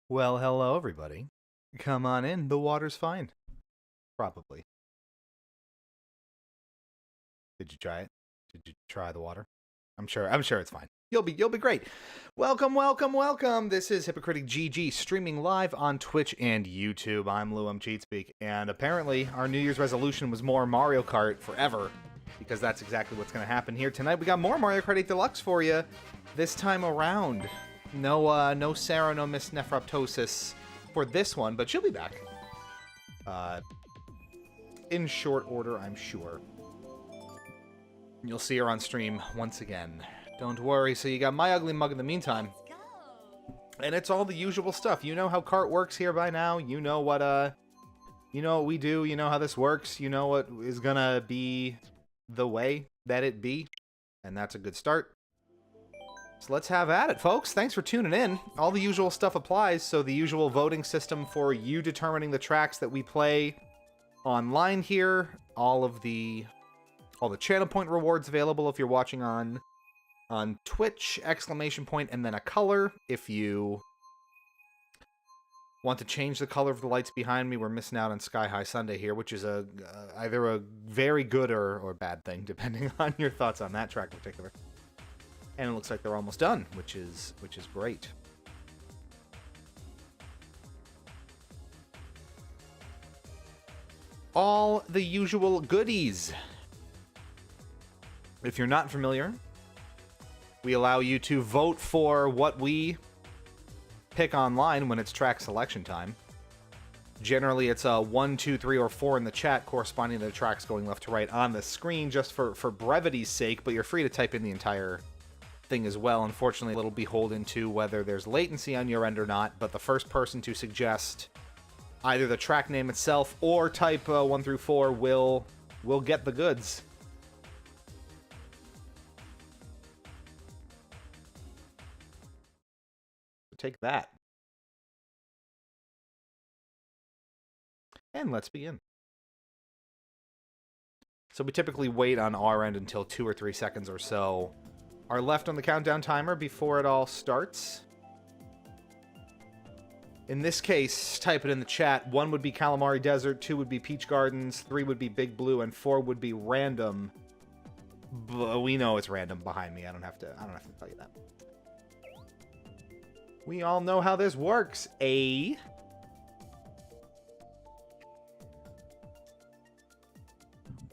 Well, hello, everybody. Come on in. The water's fine. Probably. Did you try it? Did you try the water? I'm sure it's fine. You'll be great. Welcome, welcome, welcome. This is Hypocritic GG streaming live on Twitch and YouTube. I'm Lewum Cheatspeak, and apparently our New Year's resolution was more Mario Kart forever, because that's exactly what's going to happen here tonight. We got more Mario Kart 8 Deluxe for you this time around. No Sarah, no Miss Nephroptosis for this one, but she'll be back. In short order, I'm sure. You'll see her on stream once again. Don't worry. So you got My Ugly Mug in the meantime. And it's all the usual stuff. You know how Kart works here by now. You know what we do. You know how this works. You know what is gonna be the way that it be. And that's a good start. So let's have at it, folks. Thanks for tuning in. All the usual stuff applies. So the usual voting system for you determining the tracks that we play online here. All the channel point rewards available if you're watching on Twitch, ! And then a color. If you want to change the color of the lights behind me, we're missing out on Sky High Sunday here, which is either a very good or bad thing, depending on your thoughts on that track in particular. And it looks like they're almost done, which is great. All the usual goodies. If you're not familiar, we allow you to vote for what we pick online when it's track selection time. Generally, it's a 1, 2, 3, or 4 in the chat, corresponding to the tracks going left to right on the screen, just for brevity's sake, but you're free to type in the entire thing as well. Unfortunately, it'll be beholden to whether there's latency on your end or not, but the first person to suggest either the track name itself or type 1 through 4 will get the goods. Take that. And let's begin. So we typically wait on our end until 2 or 3 seconds or so are left on the countdown timer before it all starts. In this case, type it in the chat. 1 would be Calamari Desert, 2 would be Peach Gardens, 3 would be Big Blue, and 4 would be random. But we know it's random behind me. I don't have to tell you that. We all know how this works, eh?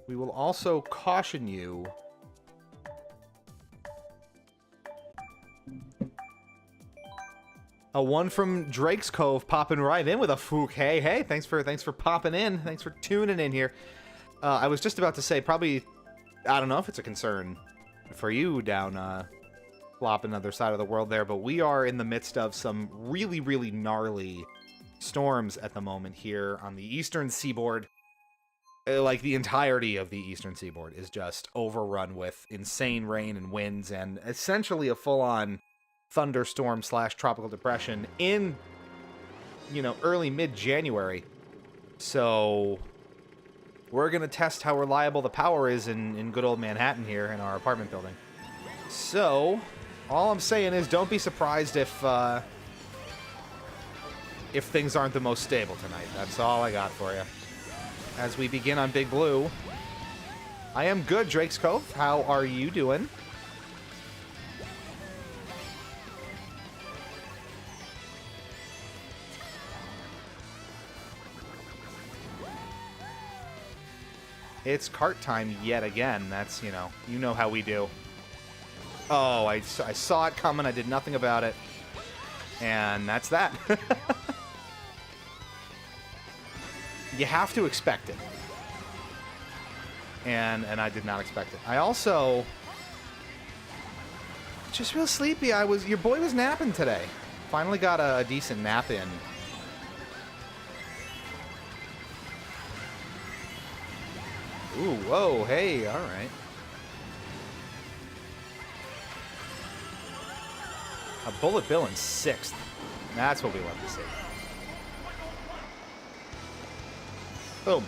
We will also caution you a 1 from Drake's Cove popping right in with a fook. Hey, thanks for popping in. Thanks for tuning in here. I was just about to say, probably, I don't know if it's a concern for you down flop another side of the world there, but we are in the midst of some really, really gnarly storms at the moment here on the eastern seaboard. Like, the entirety of the eastern seaboard is just overrun with insane rain and winds and essentially a full-on thunderstorm / tropical depression in, early mid-January. So we're going to test how reliable the power is in good old Manhattan here in our apartment building. So all I'm saying is don't be surprised if things aren't the most stable tonight. That's all I got for you. As we begin on Big Blue. I am good, Drake's Cove. How are you doing? It's kart time yet again. That's, you know how we do. Oh, I saw it coming. I did nothing about it. And that's that. You have to expect it. And I did not expect it. I also just real sleepy. Your boy was napping today. Finally got a decent nap in. Ooh, whoa, hey, all right. A Bullet Bill in 6th. That's what we love to see. Boom.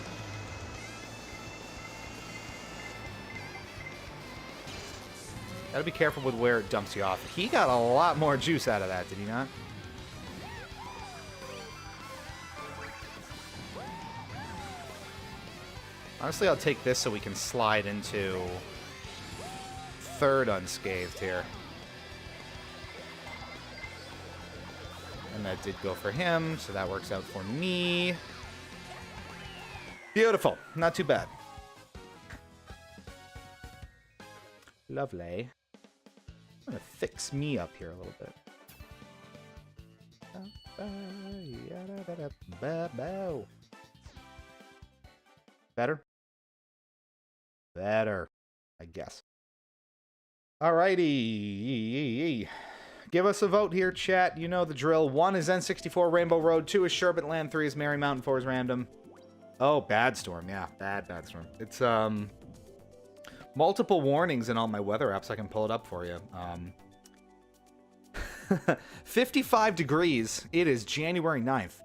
Gotta be careful with where it dumps you off. He got a lot more juice out of that, did he not? Honestly, I'll take this so we can slide into third unscathed here. And that did go for him, so that works out for me. Beautiful. Not too bad. Lovely. I'm going to fix me up here a little bit. Better? Better, I guess. Alrighty. Give us a vote here, chat. You know the drill. 1 is N64 Rainbow Road. 2 is Sherbet Land. 3 is Merry Mountain. 4 is Random. Oh, Bad Storm. Yeah, bad storm. It's, multiple warnings in all my weather apps. I can pull it up for you. 55 degrees. It is January 9th.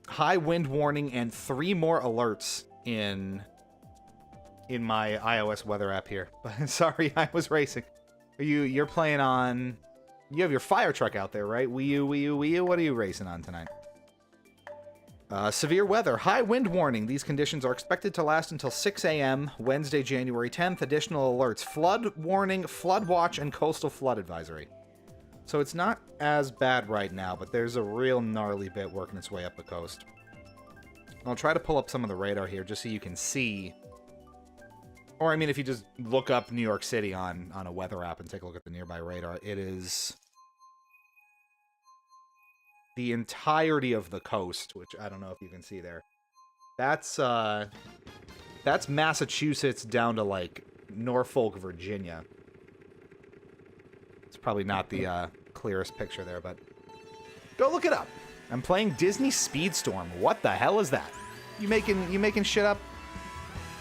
High wind warning and 3 more alerts in my iOS weather app here. Sorry, I was racing. You're playing on... You have your fire truck out there, right? Wii U. What are you racing on tonight? Severe weather. High wind warning. These conditions are expected to last until 6 a.m. Wednesday, January 10th. Additional alerts. Flood warning, flood watch, and coastal flood advisory. So it's not as bad right now, but there's a real gnarly bit working its way up the coast. I'll try to pull up some of the radar here just so you can see. Or, I mean, if you just look up New York City on a weather app and take a look at the nearby radar, it is the entirety of the coast, which I don't know if you can see there. That's Massachusetts down to, like, Norfolk, Virginia. It's probably not the clearest picture there, but go look it up. I'm playing Disney Speedstorm. What the hell is that? You making shit up?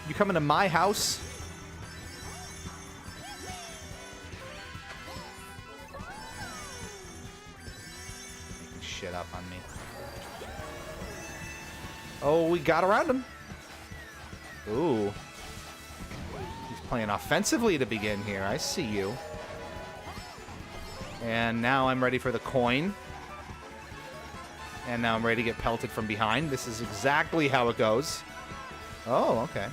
You coming to my house? Making shit up on me. Oh, we got around him. Ooh. He's playing offensively to begin here. I see you. And now I'm ready for the coin. And now I'm ready to get pelted from behind. This is exactly how it goes. Oh, okay.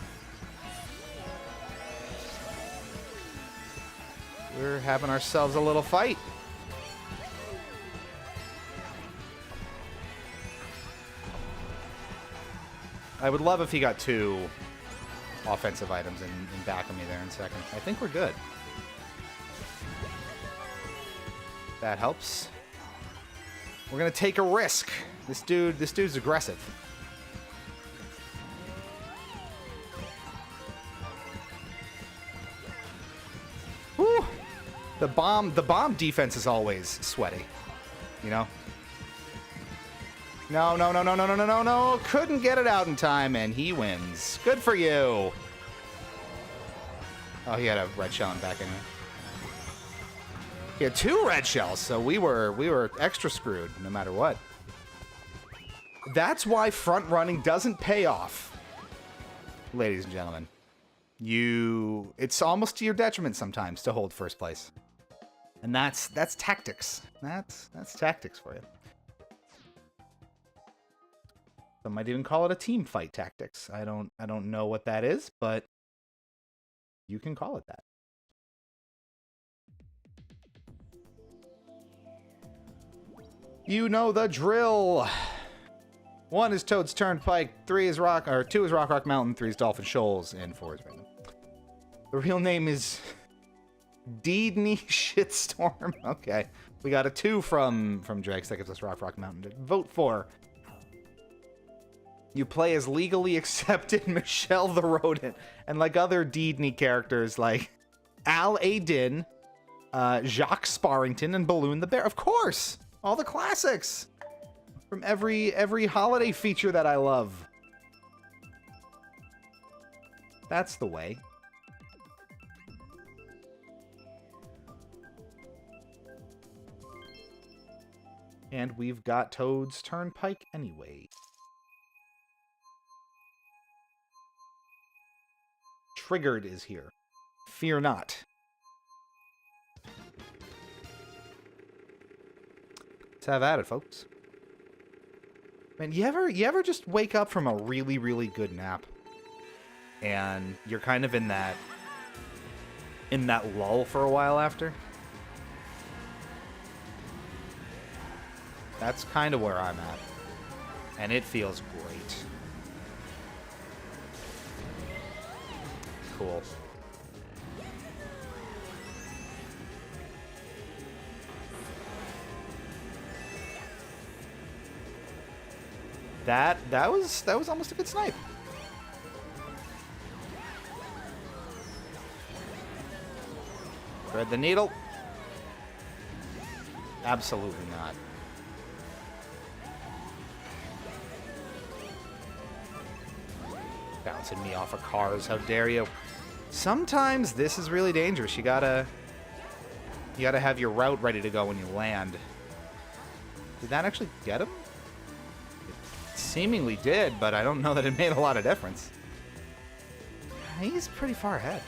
We're having ourselves a little fight. I would love if he got 2 offensive items in back of me there in second. I think we're good. That helps. We're gonna take a risk. This dude's aggressive. Whew. The bomb defense is always sweaty. You know? No. Couldn't get it out in time, and he wins. Good for you. Oh, he had a red shell in back anyway. He had 2 red shells, so we were extra screwed no matter what. That's why front running doesn't pay off, ladies and gentlemen. It's almost to your detriment sometimes to hold first place, and that's tactics. That's tactics for you. Some might even call it a team fight tactics. I don't know what that is, but you can call it that. You know the drill. 1 is Toad's Turnpike, 2 is Rock Mountain, 3 is Dolphin Shoals, and 4 is Random. The real name is Deedney Shitstorm. Okay, we got a 2 from Drake's. That gives us Rock Mountain to vote for. You play as legally accepted Michelle the Rodent, and like other Deedney characters like Al A. Din, Jacques Sparrington, and Balloon the Bear. Of course. All the classics from every holiday feature that I love. That's the way. And we've got Toad's Turnpike anyway. Triggered is here. Fear not. Let's have at it, folks. Man, you ever just wake up from a really, really good nap and you're kind of in that lull for a while after. That's kind of where I'm at, and it feels great. Cool. That was almost a good snipe. Thread the needle. Absolutely not. Bouncing me off of cars, how dare you. Sometimes this is really dangerous. You gotta have your route ready to go when you land. Did that actually get him? It seemingly did, but I don't know that it made a lot of difference. He's pretty far ahead.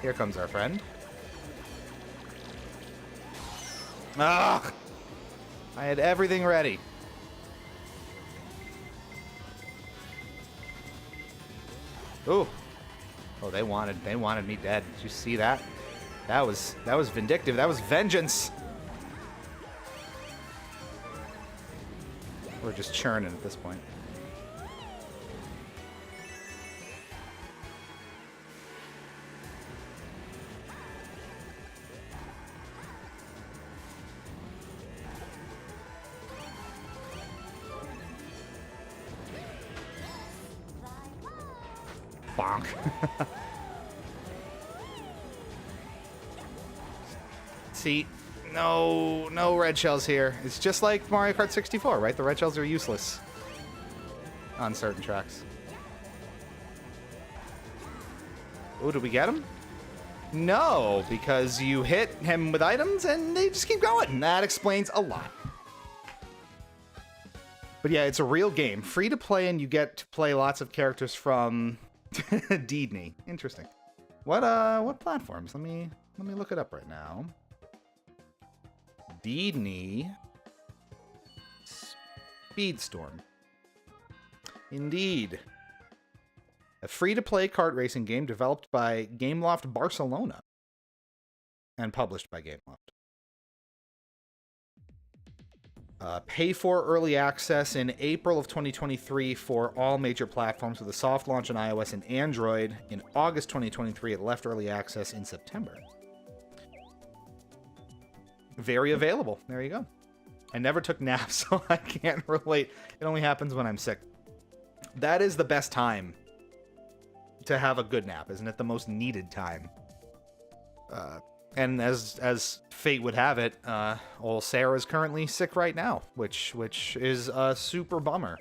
Here comes our friend. Ugh! I had everything ready. Ooh. Oh, they wanted me dead. Did you see that? That was vindictive. That was vengeance. We're just churning at this point. Bonk. See, no red shells here. It's just like Mario Kart 64, right? The red shells are useless on certain tracks. Oh, did we get him? No, because you hit him with items and they just keep going. That explains a lot. But yeah, it's a real game. Free to play, and you get to play lots of characters from Deedney. Interesting. What platforms? Let me look it up right now. Deedney Speedstorm. Indeed. A free-to-play kart racing game developed by Gameloft Barcelona and published by Gameloft. Pay for early access in April of 2023 for all major platforms with a soft launch on iOS and Android. In August 2023, it left early access in September. Very available. There you go. I never took naps, so I can't relate. It only happens when I'm sick. That is the best time to have a good nap, isn't it? The most needed time. And as fate would have it, old Sarah's currently sick right now, which is a super bummer.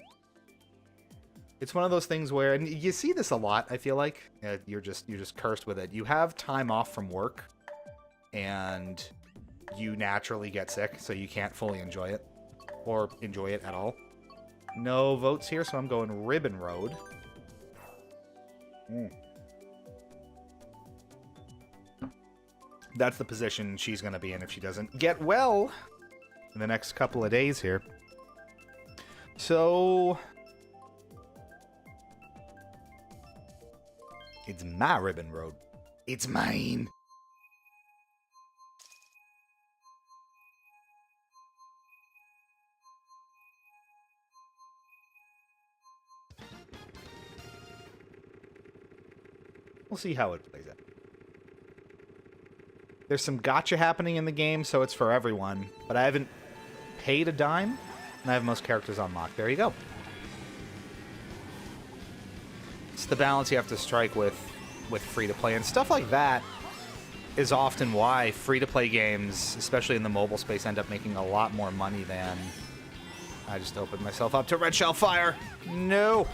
It's one of those things where, and you see this a lot, I feel like. You're just cursed with it. You have time off from work, and you naturally get sick, so you can't fully enjoy it, or enjoy it at all. No votes here, so I'm going Ribbon Road. That's the position she's going to be in if she doesn't get well in the next couple of days here. So it's my Ribbon Road. It's mine. We'll see how it plays out. There's some gacha happening in the game, so it's for everyone. But I haven't paid a dime, and I have most characters unlocked. There you go. It's the balance you have to strike with free-to-play. And stuff like that is often why free-to-play games, especially in the mobile space, end up making a lot more money than... I just opened myself up to red shell fire. No.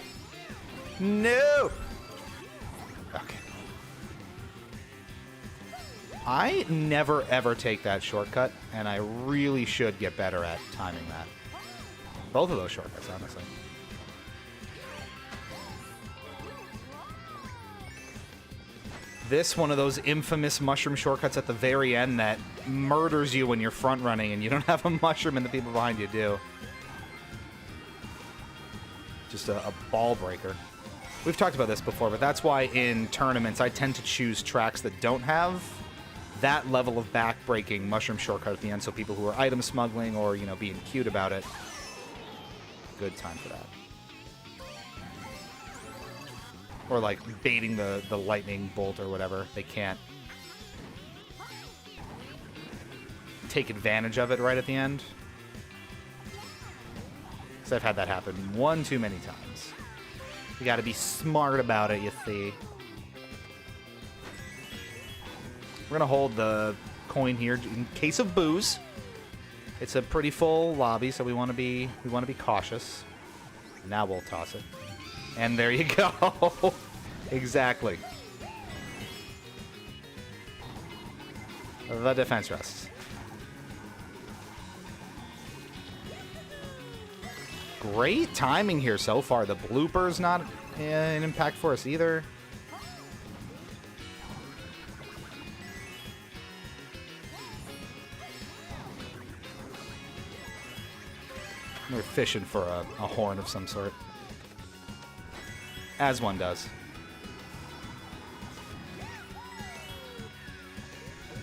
No. Okay. I never, ever take that shortcut, and I really should get better at timing that. Both of those shortcuts, honestly. This, one of those infamous mushroom shortcuts at the very end that murders you when you're front running and you don't have a mushroom and the people behind you do. Just a ball breaker. We've talked about this before, but that's why in tournaments I tend to choose tracks that don't have that level of back-breaking mushroom shortcut at the end, so people who are item smuggling or, you know, being cute about it, good time for that. Or, like, baiting the lightning bolt or whatever. They can't take advantage of it right at the end. Because I've had that happen one too many times. You gotta be smart about it, you see. We're gonna hold the coin here in case of booze. It's a pretty full lobby, so we want to be cautious. Now we'll toss it, and there you go. Exactly. The defense rests. Great timing here so far. The blooper's not an impact for us either. We're fishing for a horn of some sort. As one does.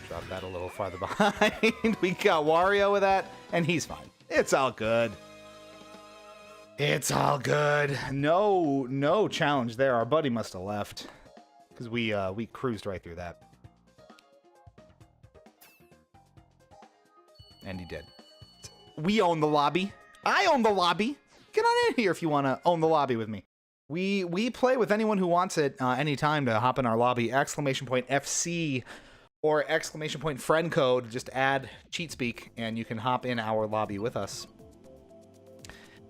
Drop that a little farther behind. We got Wario with that, and he's fine. It's all good. It's all good. No challenge there. Our buddy must have left. Because we cruised right through that. And he did. We own the lobby. I own the lobby. Get on in here if you want to own the lobby with me. We play with anyone who wants it anytime to hop in our lobby. ! FC or ! Friend code. Just add cheat speak and you can hop in our lobby with us.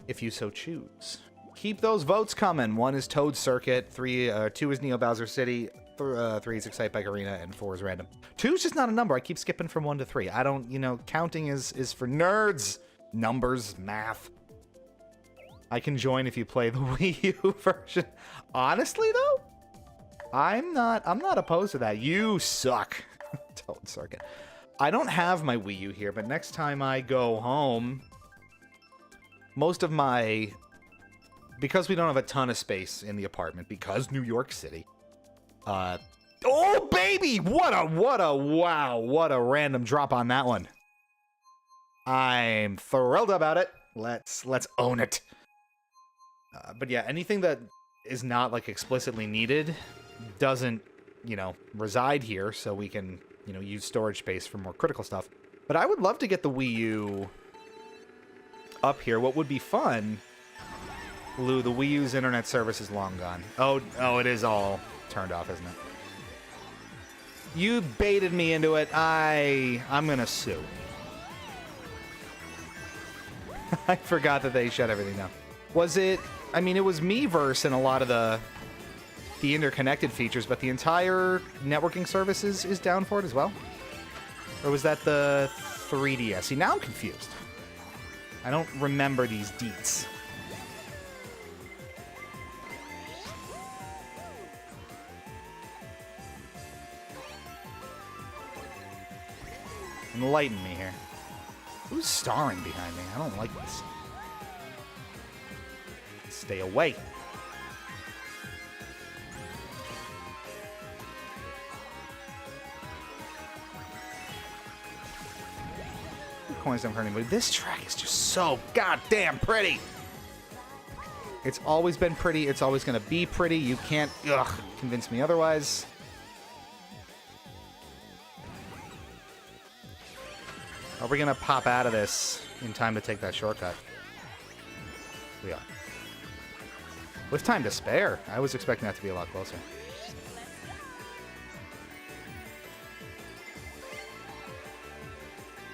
If you so choose. Keep those votes coming. 1 is Toad Circuit, 2 is Neo Bowser City, 3 is Excite Bike Arena, and 4 is random. 2 is just not a number. I keep skipping from 1 to 3. I don't, you know, counting is for nerds. Numbers, math. I can join if you play the Wii U version. Honestly, though, I'm not opposed to that. You suck. Toad Circuit. I don't have my Wii U here, but next time I go home, most of my... Because we don't have a ton of space in the apartment, because New York City. Oh, baby! What a random drop on that one. I'm thrilled about it. Let's own it. But yeah, anything that is not, like, explicitly needed doesn't, you know, reside here, so we can, you know, use storage space for more critical stuff. But I would love to get the Wii U up here. What would be fun... Lou, the Wii U's internet service is long gone. Oh, it is all turned off, isn't it? You baited me into it. I'm gonna sue. I forgot that they shut everything down. Was it... I mean, it was Miiverse and a lot of the interconnected features, but the entire networking service is down for it as well? Or was that the 3DS? See, now I'm confused. I don't remember these deets. Enlighten me here. Who's starring behind me? I don't like this. Stay away. The coins don't hurt anybody. This track is just so goddamn pretty. It's always been pretty. It's always going to be pretty. You can't convince me otherwise. Are we going to pop out of this in time to take that shortcut? We are. With time to spare. I was expecting that to be a lot closer.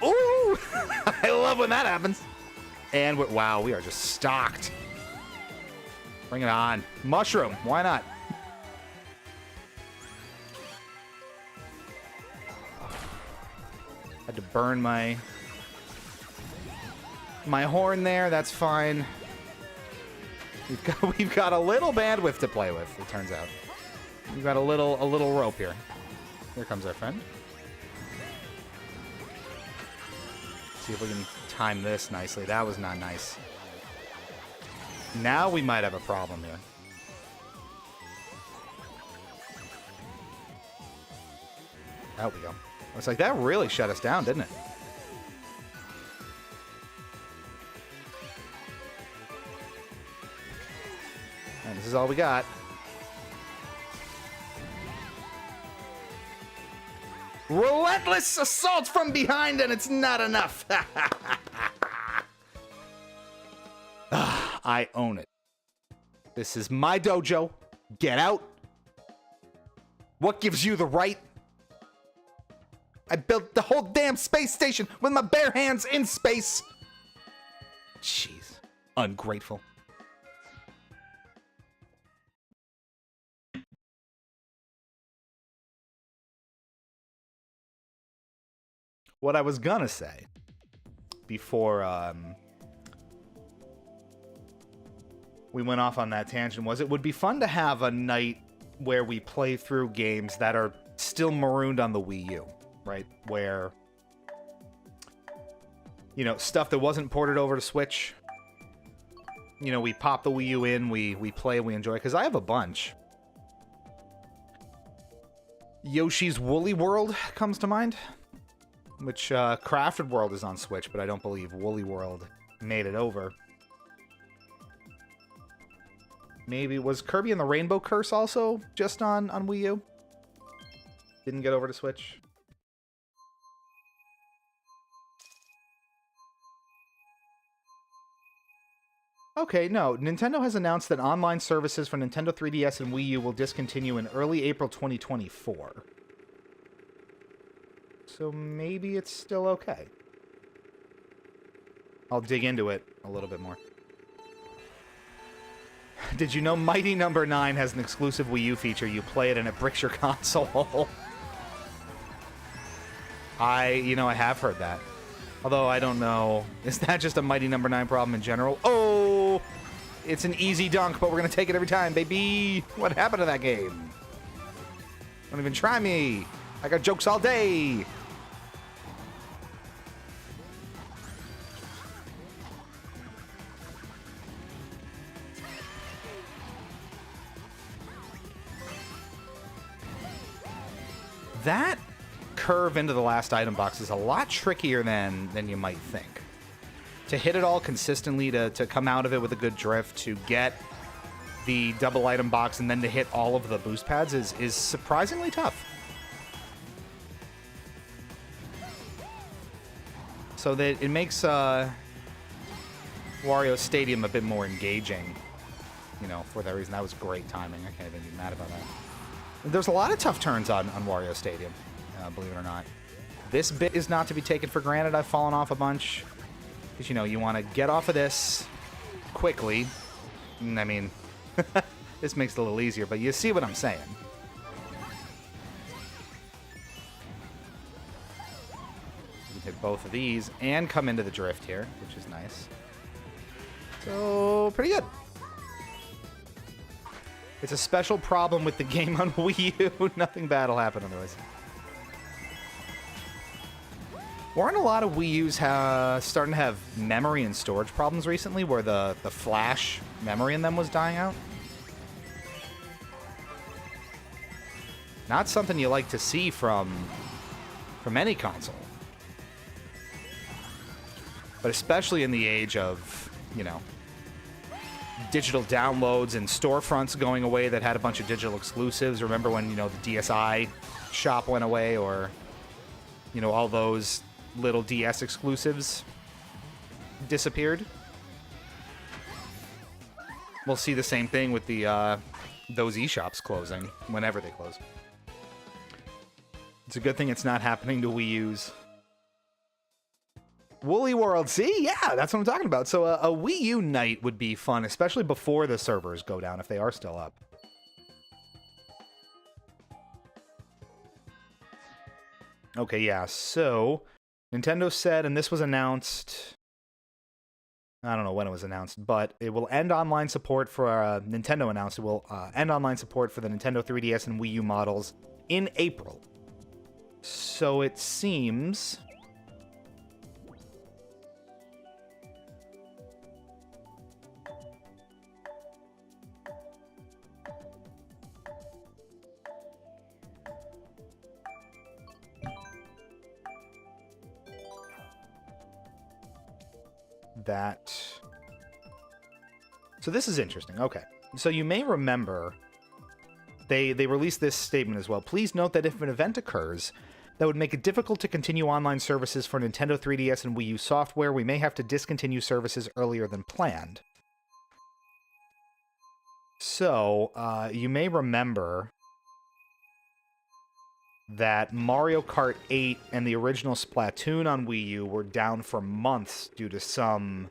Ooh! I love when that happens. And wow, we are just stocked. Bring it on. Mushroom. Why not? Had to burn my horn there. That's fine. We've got a little bandwidth to play with. It turns out we've got a little rope here. Here comes our friend. See if we can time this nicely. That was not nice. Now we might have a problem here. There we go. It's like, that really shut us down, didn't it? And this is all we got. Relentless assault from behind, and it's not enough. I own it. This is my dojo. Get out. What gives you the right? I built the whole damn space station with my bare hands in space. Jeez. Ungrateful. What I was gonna say before we went off on that tangent was it would be fun to have a night where we play through games that are still marooned on the Wii U, right? Where, you know, stuff that wasn't ported over to Switch, you know, we pop the Wii U in, we play, we enjoy, because I have a bunch. Yoshi's Woolly World comes to mind, which Crafted World is on Switch, but I don't believe Woolly World made it over. Maybe, was Kirby and the Rainbow Curse also just on Wii U? Didn't get over to Switch? Okay, no. Nintendo has announced that online services for Nintendo 3DS and Wii U will discontinue in early April 2024. So maybe it's still okay. I'll dig into it a little bit more. Did you know Mighty Number 9 has an exclusive Wii U feature? You play it and it bricks your console. I have heard that. Although I don't know. Is that just a Mighty Number 9 problem in general? Oh! It's an easy dunk, but we're going to take it every time, baby. What happened to that game? Don't even try me. I got jokes all day. That curve into the last item box is a lot trickier than you might think. To hit it all consistently, to come out of it with a good drift, to get the double item box, and then to hit all of the boost pads is surprisingly tough. So that it makes Wario Stadium a bit more engaging. You know, for that reason. That was great timing. I can't even be mad about that. There's a lot of tough turns on Wario Stadium, believe it or not. This bit is not to be taken for granted. I've fallen off a bunch. Because, you know, you want to get off of this quickly. I mean, this makes it a little easier, but you see what I'm saying. You can hit both of these and come into the drift here, which is nice. So, pretty good. It's a special problem with the game on Wii U. Nothing bad will happen otherwise. Weren't a lot of Wii U's starting to have memory and storage problems recently, where the flash memory in them was dying out? Not something you like to see from any console. But especially in the age of, you know, digital downloads and storefronts going away that had a bunch of digital exclusives. Remember when, you know, the DSi shop went away, or, you know, all those little DS exclusives disappeared? We'll see the same thing with the those eShops closing whenever they close. It's a good thing it's not happening to Wii U's. Woolly World, see? Yeah, that's what I'm talking about. So a Wii U night would be fun, especially before the servers go down, if they are still up. Okay, yeah, so Nintendo said, and this was announced, I don't know when it was announced, but it will end online support for, Nintendo announced it will end online support for the Nintendo 3DS and Wii U models in April. So it seems... that... So this is interesting. Okay. So you may remember they released this statement as well. Please note that if an event occurs that would make it difficult to continue online services for Nintendo 3DS and Wii U software, we may have to discontinue services earlier than planned. So, you may remember that Mario Kart 8 and the original Splatoon on Wii U were down for months due to some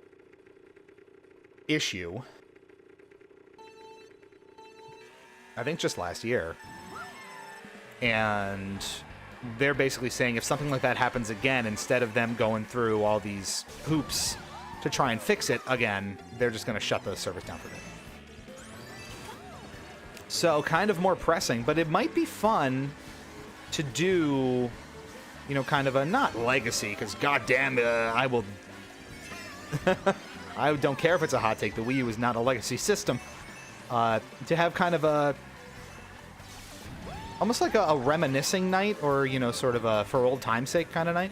issue. I think just last year. And they're basically saying if something like that happens again, instead of them going through all these hoops to try and fix it again, they're just going to shut the service down for good. So, kind of more pressing, but it might be fun to do, you know, kind of a, not legacy, because goddamn, I will... I don't care if it's a hot take, the Wii U is not a legacy system. To have kind of a... almost like a reminiscing night, or, you know, sort of a for old time's sake kind of night,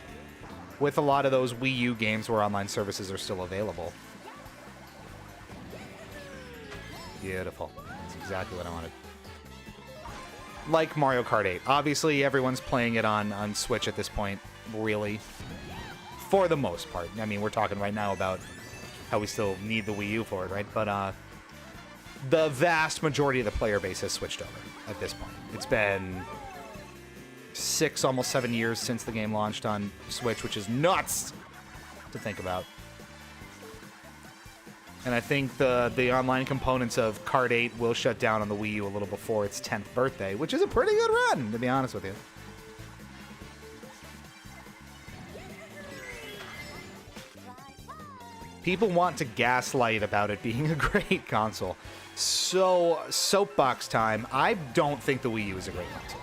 with a lot of those Wii U games where online services are still available. Beautiful. That's exactly what I wanted. Like Mario Kart 8. Obviously, everyone's playing it on Switch at this point, really. For the most part. I mean, we're talking right now about how we still need the Wii U for it, right? But, the vast majority of the player base has switched over at this point. It's been 6, almost 7 years since the game launched on Switch, which is nuts to think about. And I think the online components of Kart 8 will shut down on the Wii U a little before its 10th birthday, which is a pretty good run, to be honest with you. People want to gaslight about it being a great console. So, soapbox time. I don't think the Wii U is a great console.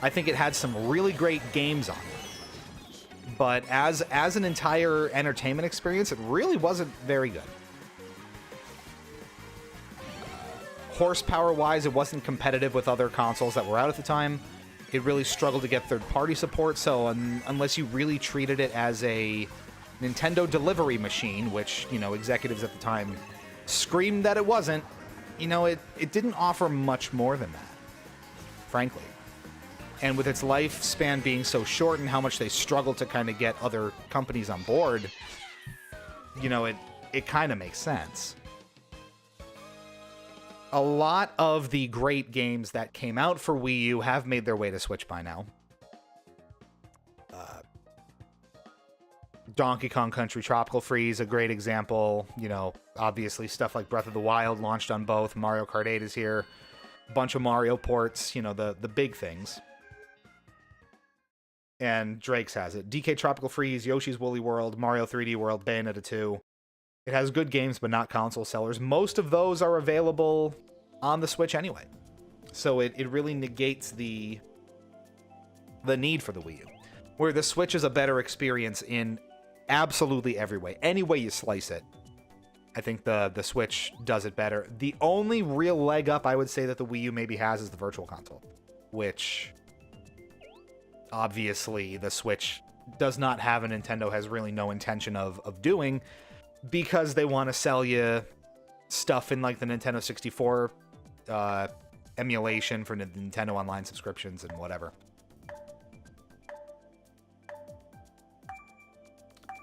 I think it had some really great games on it. But as an entire entertainment experience, it really wasn't very good. Horsepower-wise, it wasn't competitive with other consoles that were out at the time. It really struggled to get third-party support, so unless you really treated it as a Nintendo delivery machine, which, you know, executives at the time screamed that it wasn't, you know, it didn't offer much more than that, frankly. And with its lifespan being so short and how much they struggled to kind of get other companies on board, you know, it kind of makes sense. A lot of the great games that came out for Wii U have made their way to Switch by now. Donkey Kong Country Tropical Freeze, a great example. You know, obviously stuff like Breath of the Wild launched on both. Mario Kart 8 is here. A bunch of Mario ports, you know, the big things. And Drake's has it. DK Tropical Freeze, Yoshi's Woolly World, Mario 3D World, Bayonetta 2. It has good games, but not console sellers. Most of those are available on the Switch anyway. So it really negates the need for the Wii U. Where the Switch is a better experience in absolutely every way. Any way you slice it, I think the Switch does it better. The only real leg up I would say that the Wii U maybe has is the Virtual Console, which obviously the Switch does not have, and Nintendo has really no intention of doing, because they want to sell you stuff in like the Nintendo 64 emulation for Nintendo Online subscriptions and whatever.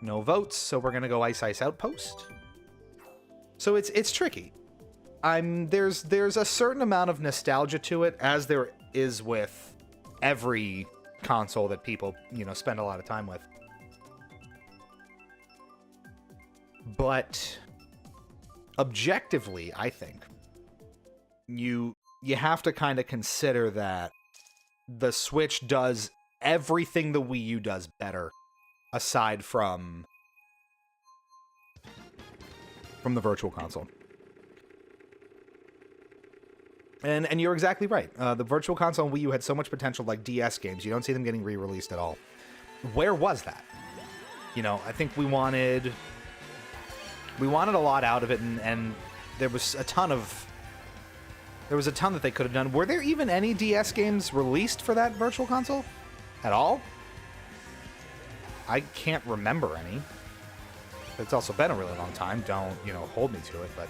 No votes, so we're gonna go Ice Ice Outpost. So it's tricky. There's a certain amount of nostalgia to it, as there is with every console that people, you know, spend a lot of time with. But objectively, I think you have to kind of consider that the Switch does everything the Wii U does better, aside from the Virtual Console. And you're exactly right. The Virtual Console and Wii U had so much potential, like DS games. You don't see them getting re-released at all. Where was that? You know, I think we wanted a lot out of it, and there was a ton that they could have done. Were there even any DS games released for that Virtual Console at all? I can't remember any. It's also been a really long time. Don't, hold me to it, but...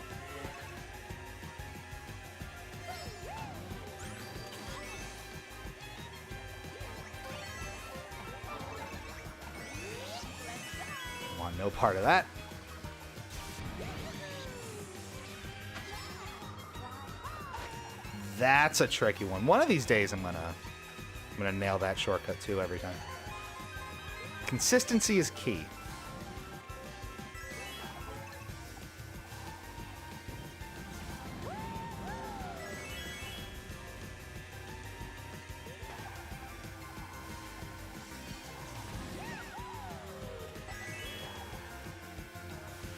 Want no part of that. That's a tricky one. One of these days I'm gonna nail that shortcut too every time. Consistency is key.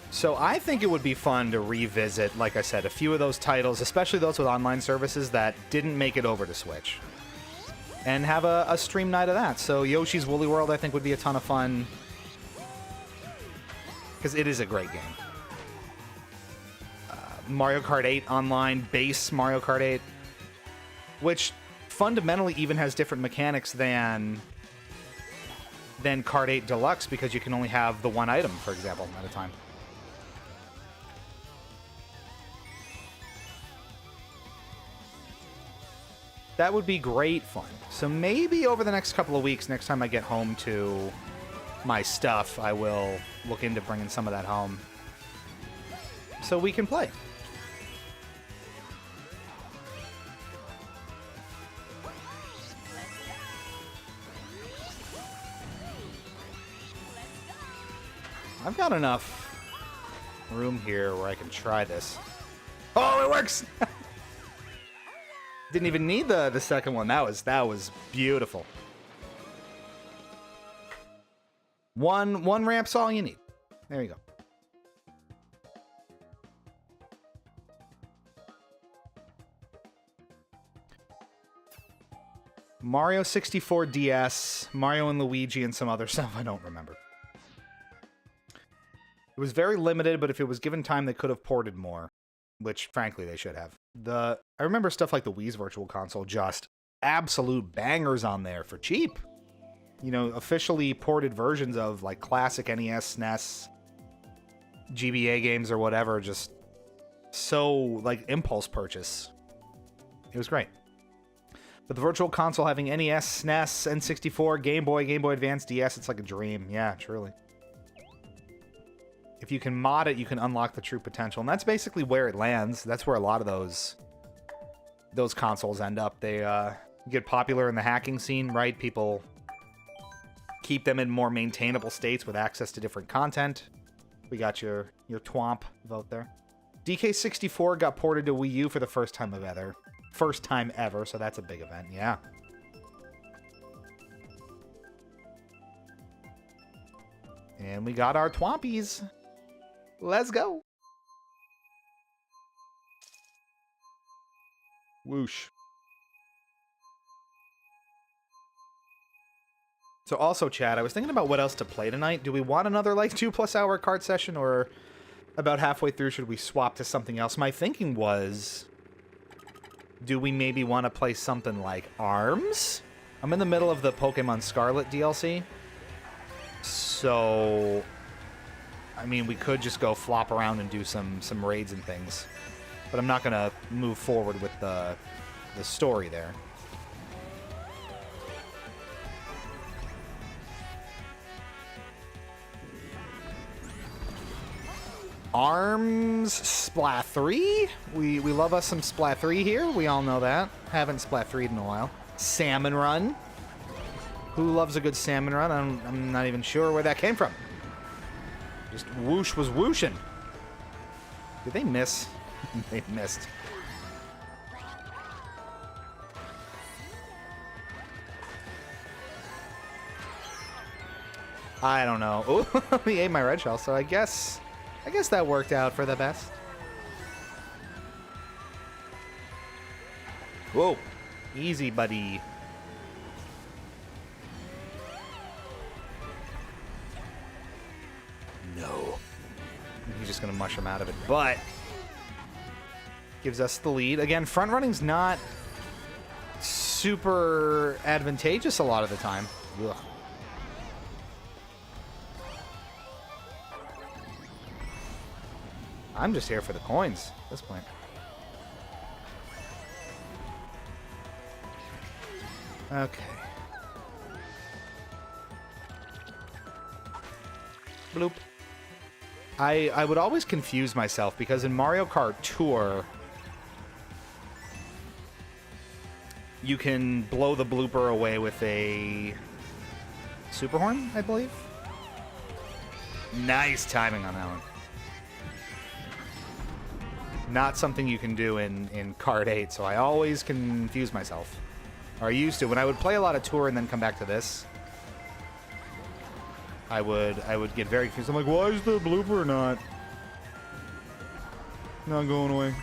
So I think it would be fun to revisit, like I said, a few of those titles, especially those with online services that didn't make it over to Switch. And have a stream night of that. So Yoshi's Woolly World, I think, would be a ton of fun. Because it is a great game. Mario Kart 8 online, base Mario Kart 8. Which fundamentally even has different mechanics than Kart 8 Deluxe, because you can only have the one item, for example, at a time. That would be great fun. So maybe over the next couple of weeks, next time I get home to my stuff, I will look into bringing some of that home so we can play. I've got enough room here where I can try this. Oh, it works! Didn't even need the second one. That was beautiful. One ramp's all you need. There you go. Mario 64 DS, Mario and Luigi, and some other stuff I don't remember. It was very limited, but if it was given time, they could have ported more. Which, frankly, they should have. I remember stuff like the Wii's Virtual Console, just absolute bangers on there for cheap. Officially ported versions of, like, classic NES, SNES, GBA games or whatever, just so, like, impulse purchase. It was great. But the Virtual Console having NES, SNES, N64, Game Boy Advance, DS, it's like a dream. Yeah, truly. If you can mod it, you can unlock the true potential. And that's basically where it lands. That's where a lot of those consoles end up. They get popular in the hacking scene, right? People keep them in more maintainable states with access to different content. We got your Twomp vote there. DK64 got ported to Wii U for the first time ever. First time ever, so that's a big event, yeah. And we got our Twompies. Let's go. Whoosh. So also, Chad, I was thinking about what else to play tonight. Do we want another, like, 2+ hour card session, or about halfway through, should we swap to something else? My thinking was, do we maybe want to play something like ARMS? I'm in the middle of the Pokemon Scarlet DLC. So, I mean, we could just go flop around and do some raids and things. But I'm not going to move forward with the story there. ARMS Splat 3? We love us some Splat 3 here. We all know that. Haven't Splat 3'd in a while. Salmon Run. Who loves a good Salmon Run? I'm not even sure where that came from. Just whoosh was whooshing. Did they miss? They missed. I don't know. Oh, he ate my red shell, so I guess that worked out for the best. Whoa. Easy, buddy. No. He's just going to mush him out of it, but gives us the lead. Again, front running's not super advantageous a lot of the time. Ugh. I'm just here for the coins at this point. Okay. Bloop. I would always confuse myself because in Mario Kart Tour, you can blow the blooper away with a super horn, I believe. Nice timing on that one. Not something you can do in Kart 8, so I always confuse myself. Or I used to. When I would play a lot of Tour and then come back to this, I would get very confused. I'm like, why is the blooper not going away?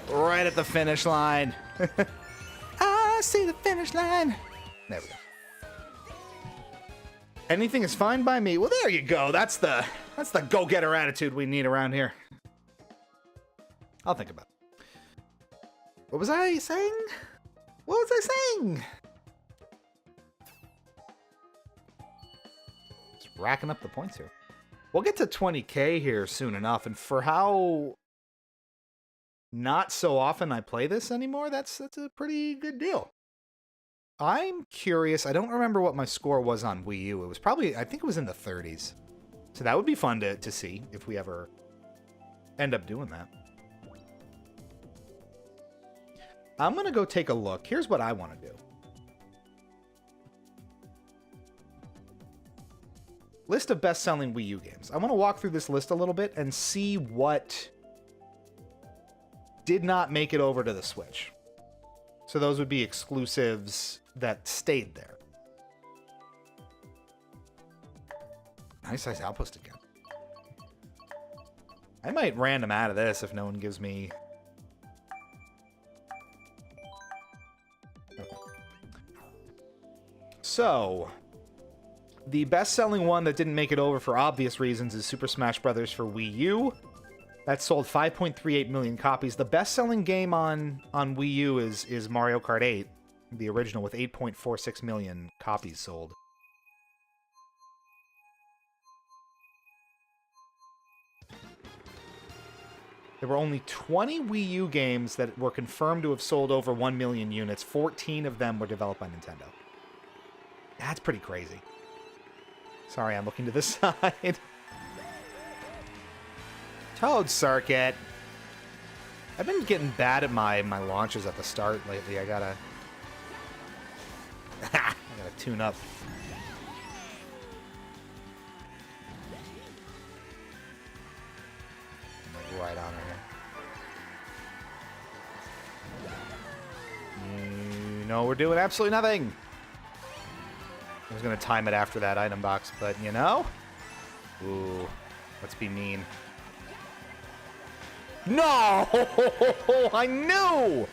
Right at the finish line. I see the finish line. There we go. Anything is fine by me. Well, there you go. That's the go-getter attitude we need around here. I'll think about it. What was I saying? What was I saying? Just racking up the points here. We'll get to 20K here soon enough, and for how not so often I play this anymore, that's a pretty good deal. I'm curious. I don't remember what my score was on Wii U. It was probably, I think it was in the 30s. So that would be fun to see if we ever end up doing that. I'm going to go take a look. Here's what I want to do. List of best-selling Wii U games. I want to walk through this list a little bit and see what did not make it over to the Switch. So those would be exclusives that stayed there. Nice size outpost again. I might random out of this if no one gives me... Okay. So, the best-selling one that didn't make it over for obvious reasons is Super Smash Bros. For Wii U. That sold 5.38 million copies. The best-selling game on Wii U is Mario Kart 8, the original, with 8.46 million copies sold. There were only 20 Wii U games that were confirmed to have sold over 1 million units. 14 of them were developed by Nintendo. That's pretty crazy. Sorry, I'm looking to the side. Toad Circuit. I've been getting bad at my launches at the start lately. I gotta tune up. I'm like right on here. No, we're doing absolutely nothing. I was gonna time it after that item box, but you know? Ooh, let's be mean. No! I knew!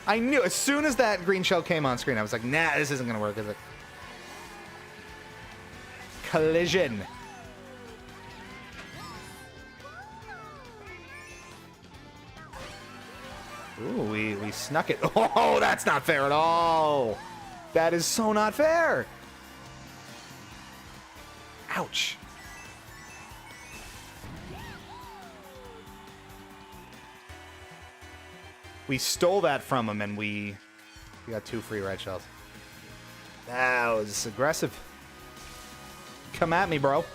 I knew. As soon as that green shell came on screen, I was like, nah, this isn't going to work, is it? Collision. Ooh, we snuck it. Oh, that's not fair at all. That is so not fair. Ouch. We stole that from him, and we got 2 free red shells. That was aggressive. Come at me, bro.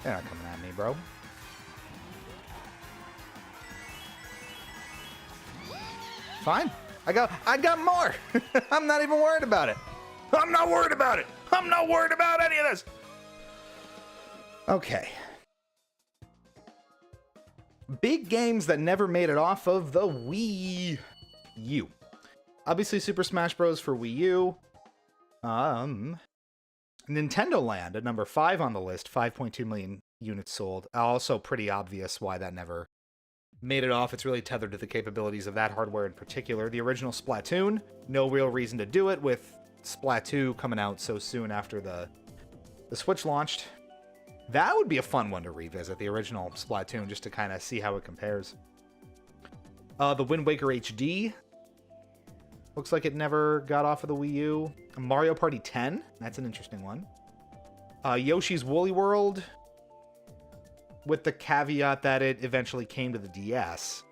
They're not coming at me, bro. Fine. I got more. I'm not even worried about it. I'm not worried about it. I'm not worried about any of this. Okay. Big games that never made it off of the Wii U. Obviously, Super Smash Bros. For Wii U. Nintendo Land at number 5 on the list. 5.2 million units sold. Also pretty obvious why that never made it off. It's really tethered to the capabilities of that hardware in particular. The original Splatoon. No real reason to do it with Splatoon coming out so soon after the Switch launched. That would be a fun one to revisit, the original Splatoon, just to kind of see how it compares. The Wind Waker HD. Looks like it never got off of the Wii U. Mario Party 10. That's an interesting one. Yoshi's Woolly World. With the caveat that it eventually came to the DS.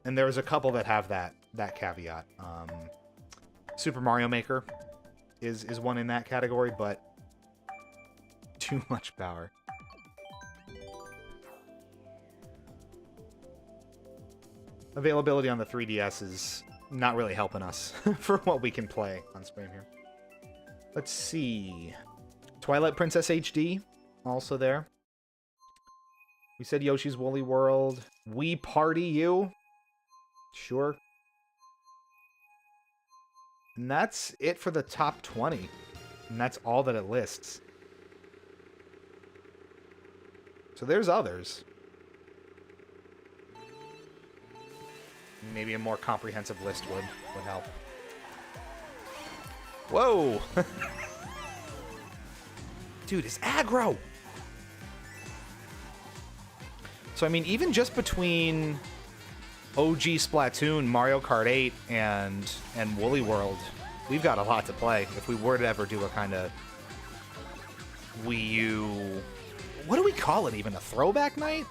And there's a couple that have that caveat. Super Mario Maker is one in that category, but too much power. Availability on the 3DS is not really helping us for what we can play on screen here. Let's see. Twilight Princess HD, also there. We said Yoshi's Woolly World. Wii Party U. Sure. And that's it for the top 20. And that's all that it lists. So there's others. Maybe a more comprehensive list would help. Whoa! Dude, it's aggro! So, I mean, even just between OG Splatoon, Mario Kart 8, and Woolly World, we've got a lot to play if we were to ever do a kind of Wii U... What do we call it even? A throwback night?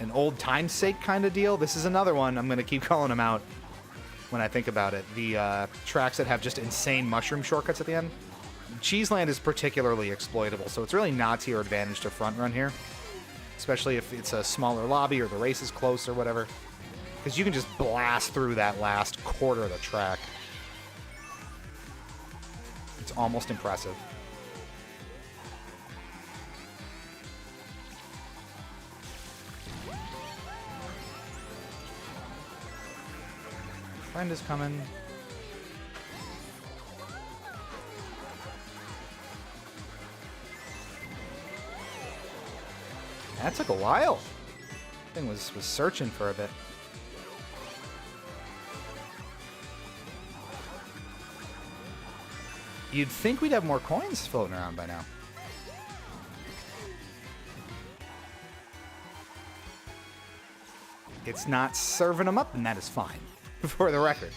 An old time's sake kind of deal? This is another one. I'm going to keep calling them out when I think about it. The tracks that have just insane mushroom shortcuts at the end. Cheeseland is particularly exploitable, so it's really not to your advantage to front run here. Especially if it's a smaller lobby or the race is close or whatever. Because you can just blast through that last quarter of the track. It's almost impressive. Friend is coming. That took a while. Thing was searching for a bit. You'd think we'd have more coins floating around by now. It's not serving them up, and that is fine. For the record.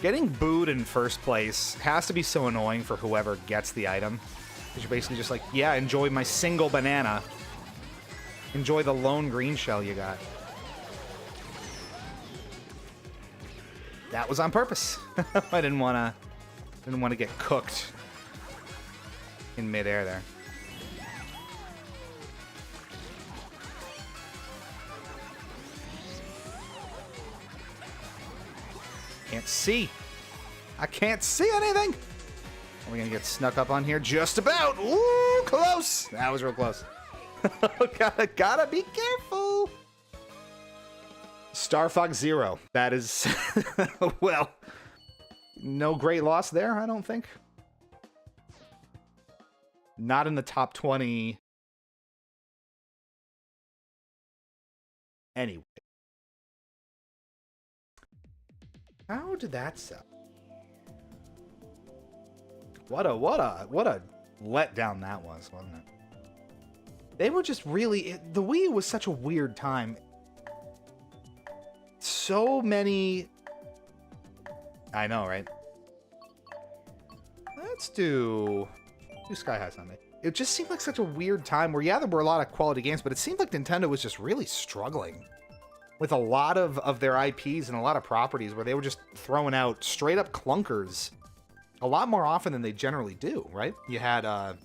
Getting booed in first place has to be so annoying for whoever gets the item. Because you're basically just like, yeah, enjoy my single banana. Enjoy the lone green shell you got. That was on purpose. I didn't want to get cooked in midair there. Can't see. I can't see anything. Are we gonna get snuck up on here? Just about. Ooh, close. That was real close. gotta be careful. Star Fox Zero. That is, well, no great loss there, I don't think. Not in the top 20. Anyway. How did that sell? What a letdown that was, wasn't it? They were just really... The Wii was such a weird time. So many... I know, right? Let's do Sky High Sunday. It just seemed like such a weird time where, yeah, there were a lot of quality games, but it seemed like Nintendo was just really struggling with a lot of their IPs and a lot of properties where they were just throwing out straight up clunkers a lot more often than they generally do, right? You had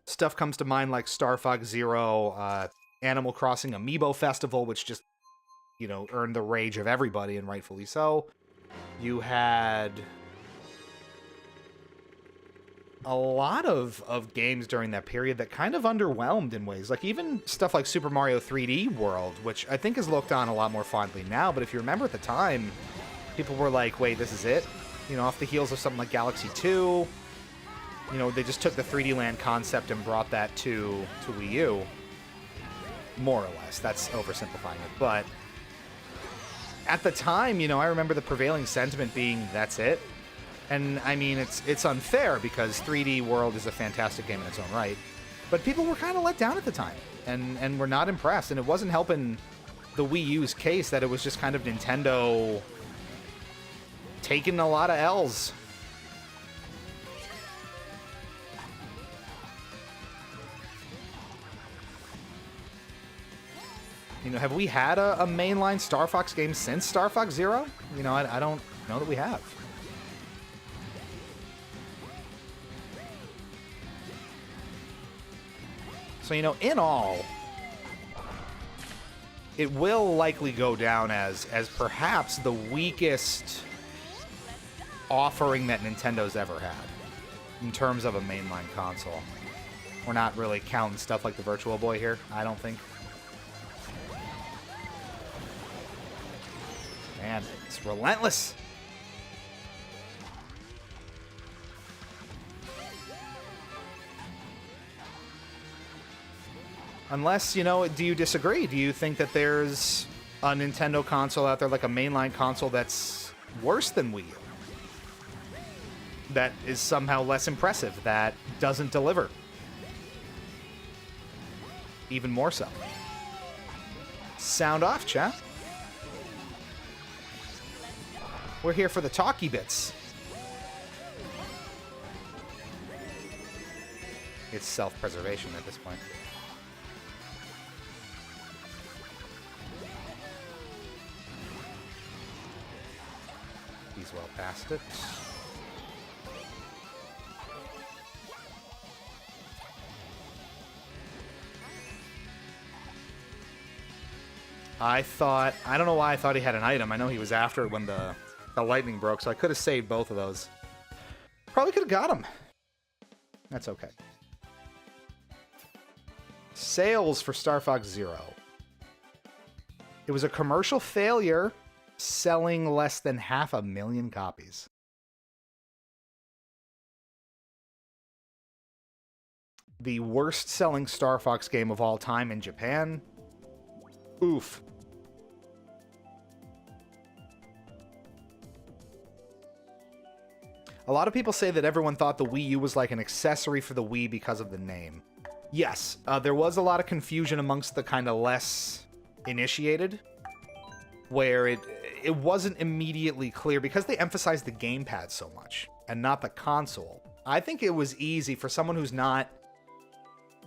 stuff comes to mind like Star Fox Zero, Animal Crossing Amiibo Festival, which just, you know, earned the rage of everybody, and rightfully so. You had a lot of games during that period that kind of underwhelmed in ways. Like even stuff like Super Mario 3D World, which I think is looked on a lot more fondly now, but if you remember at the time, people were like, wait, this is it? You know, off the heels of something like Galaxy 2, you know, they just took the 3D Land concept and brought that to Wii U. More or less. That's oversimplifying it. But at the time, you know, I remember the prevailing sentiment being, that's it. And, I mean, it's unfair because 3D World is a fantastic game in its own right. But people were kind of let down at the time, and were not impressed. And it wasn't helping the Wii U's case that it was just kind of Nintendo taking a lot of L's. You know, have we had a mainline Star Fox game since Star Fox Zero? You know, I don't know that we have. So, you know, in all, it will likely go down as perhaps the weakest offering that Nintendo's ever had in terms of a mainline console. We're not really counting stuff like the Virtual Boy here, I don't think. Man, it's relentless. Unless, you know, do you disagree? Do you think that there's a Nintendo console out there, like a mainline console, that's worse than Wii U? That is somehow less impressive, that doesn't deliver? Even more so. Sound off, chat. We're here for the talky bits. It's self-preservation at this point. He's well past it. I don't know why I thought he had an item. I know he was after it when the lightning broke, so I could have saved both of those. Probably could have got him. That's okay. Sales for Star Fox Zero. It was a commercial failure, selling less than 500,000 copies. The worst-selling Star Fox game of all time in Japan. Oof. A lot of people say that everyone thought the Wii U was like an accessory for the Wii because of the name. Yes, there was a lot of confusion amongst the kind of less initiated, where it wasn't immediately clear because they emphasized the gamepad so much and not the console. I think it was easy for someone who's not,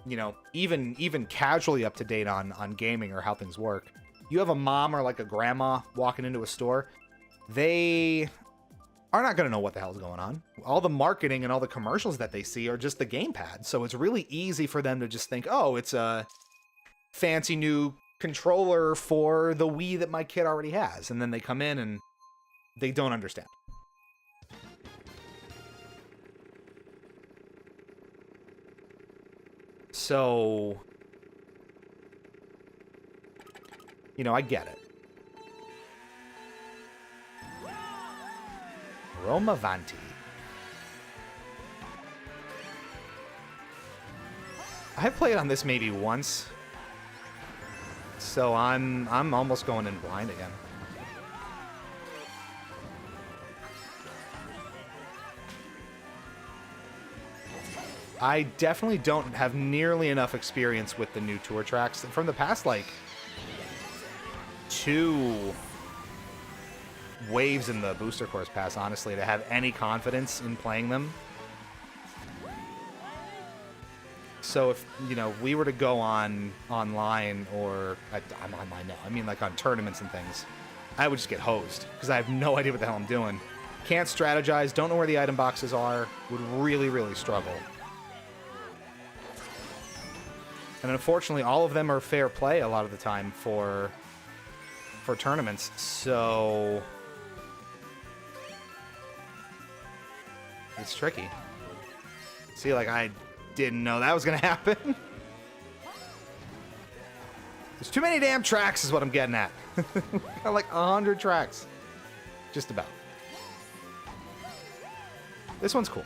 you know, even casually up to date on gaming or how things work. You have a mom or like a grandma walking into a store, they are not going to know what the hell's going on. All the marketing and all the commercials that they see are just the gamepad. So it's really easy for them to just think, oh, it's a fancy new controller for the Wii that my kid already has. And then they come in and they don't understand. So, you know, I get it. Romavanti. I've played on this maybe once, so I'm almost going in blind again. I definitely don't have nearly enough experience with the new tour tracks from the past, like, 2 waves in the booster course pass, honestly, to have any confidence in playing them. So if, you know, we were to go online, or I'm online now, I mean like on tournaments and things, I would just get hosed because I have no idea what the hell I'm doing. Can't strategize, don't know where the item boxes are, would really, really struggle. And unfortunately, all of them are fair play a lot of the time for tournaments, so it's tricky. See, like, I didn't know that was gonna happen. There's too many damn tracks is what I'm getting at. Got like 100 tracks. Just about. This one's cool.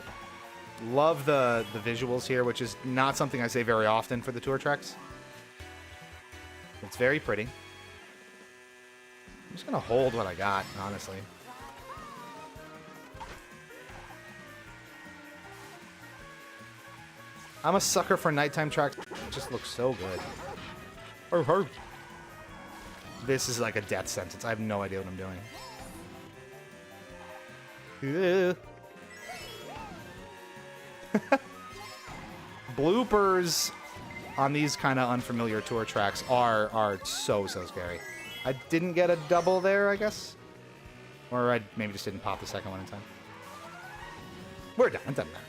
Love the visuals here, which is not something I say very often for the tour tracks. It's very pretty. just gonna hold what I got, honestly. I'm a sucker for nighttime tracks. It just looks so good. This is like a death sentence. I have no idea what I'm doing. Bloopers on these kind of unfamiliar tour tracks are so scary. I didn't get a double there, I guess. Or I maybe just didn't pop the second one in time. We're done. It doesn't matter.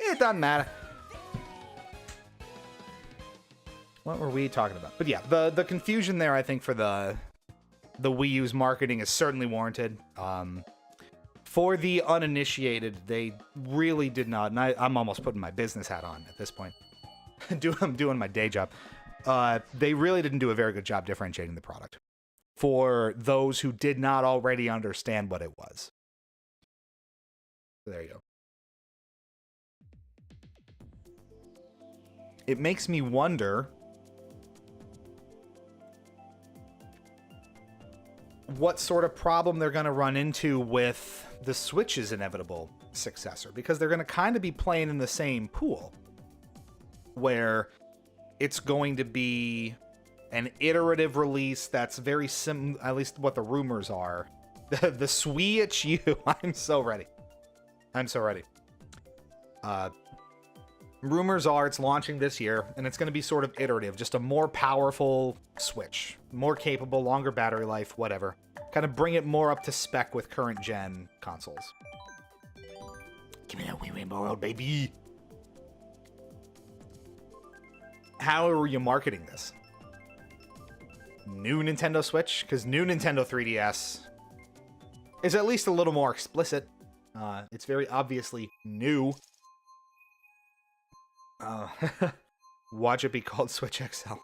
It doesn't matter. What were we talking about? But yeah, the confusion there, I think, for the Wii U's marketing is certainly warranted. For the uninitiated, they really did not, and I'm almost putting my business hat on at this point. I'm doing my day job. They really didn't do a very good job differentiating the product for those who did not already understand what it was. So there you go. It makes me wonder what sort of problem they're going to run into with the Switch's inevitable successor, because they're going to kind of be playing in the same pool where it's going to be an iterative release that's very similar, at least what the rumors are. The Switch U. I'm so ready. I'm so ready. Rumors are it's launching this year, and it's going to be sort of iterative, just a more powerful Switch, more capable, longer battery life, whatever. Kind of bring it more up to spec with current gen consoles. Give me that Wii Rainbow Road, baby. How are you marketing this? New Nintendo Switch? Because new Nintendo 3DS is at least a little more explicit. It's very obviously new. Watch it be called Switch XL.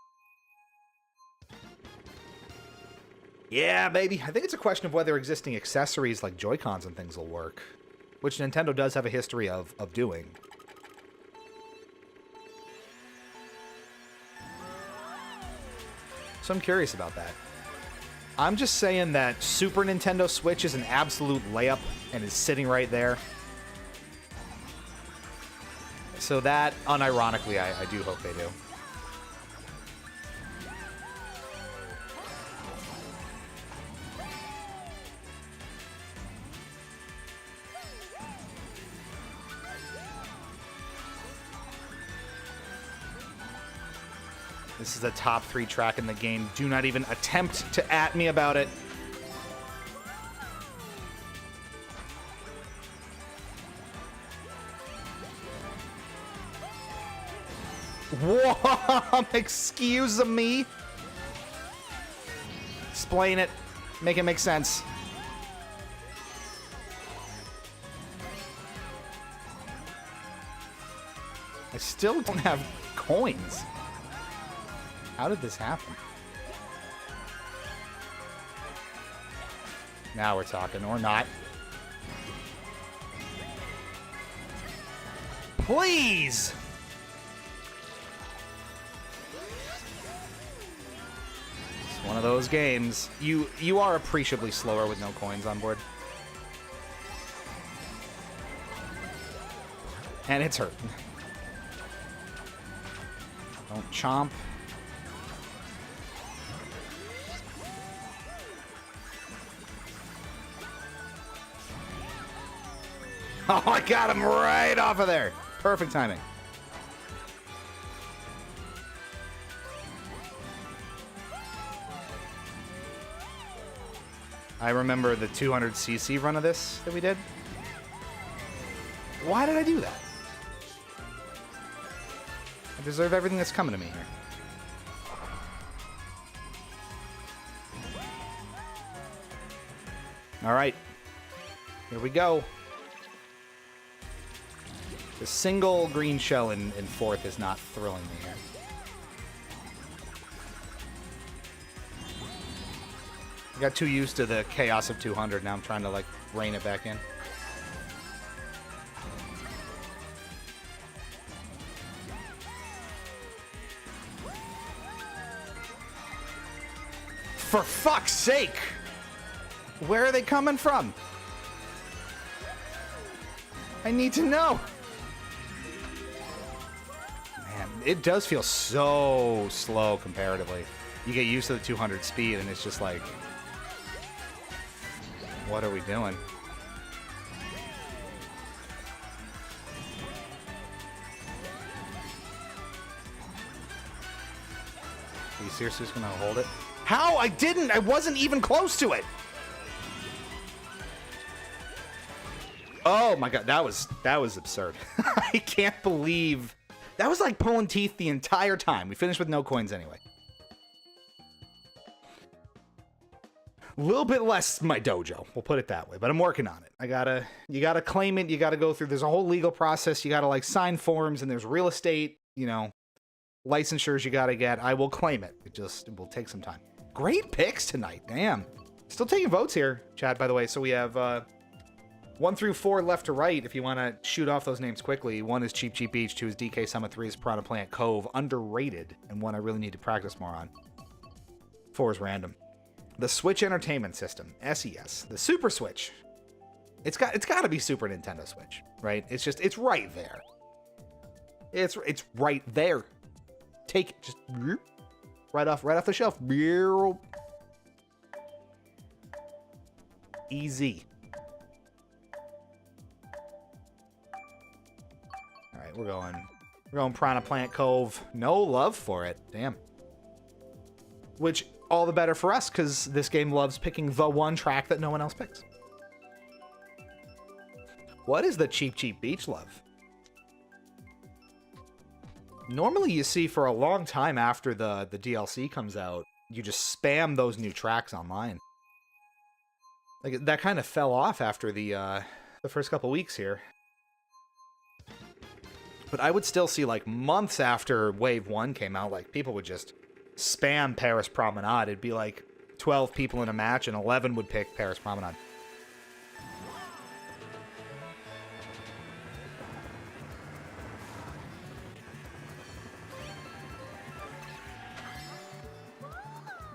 Yeah, baby. I think it's a question of whether existing accessories like Joy-Cons and things will work, which Nintendo does have a history of doing. So I'm curious about that. I'm just saying that Super Nintendo Switch is an absolute layup and is sitting right there. So that, unironically, I do hope they do. This is a top 3 track in the game. Do not even attempt to at me about it. Whoa! Excuse me? Explain it. Make it make sense. I still don't have coins. How did this happen? Now we're talking, or not. Please! It's one of those games. You are appreciably slower with no coins on board. And it's hurting. Don't chomp. Oh, I got him right off of there. Perfect timing. I remember the 200cc run of this that we did. Why did I do that? I deserve everything that's coming to me here. All right. Here we go. The single green shell in fourth is not thrilling me here. I got too used to the chaos of 200. Now I'm trying to, like, rein it back in. For fuck's sake! Where are they coming from? I need to know. Man, it does feel so slow comparatively. You get used to the 200 speed, and it's just like, what are we doing? Are you seriously just gonna hold it? How? I didn't! I wasn't even close to it! Oh my god, that was absurd. I can't believe... That was like pulling teeth the entire time. We finished with no coins anyway. A little bit less my dojo, we'll put it that way, but I'm working on it. You gotta claim it, you gotta go through, there's a whole legal process, you gotta like sign forms, and there's real estate, you know, licensures you gotta get. I will claim it. It will take some time. Great picks tonight, damn. Still taking votes here, chat, by the way, so we have 1 through 4 left to right if you want to shoot off those names quickly. 1 is Cheap Cheap Beach, 2 is DK Summit, 3 is Piranha Plant Cove, underrated, and 1 I really need to practice more on. 4 is random. The Switch Entertainment System, SES. The Super Switch. It's got to be Super Nintendo Switch, right? It's right there. It's right there. Take it, just right off the shelf. Easy. All right, we're going Piranha Plant Cove. No love for it. Damn. Which, all the better for us, because this game loves picking the one track that no one else picks. What is the Cheap Cheap Beach love? Normally you see for a long time after the DLC comes out, you just spam those new tracks online. Like, that kind of fell off after the first couple weeks here. But I would still see, like, months after Wave 1 came out, like, people would just spam Paris Promenade. It'd be like 12 people in a match, and 11 would pick Paris Promenade.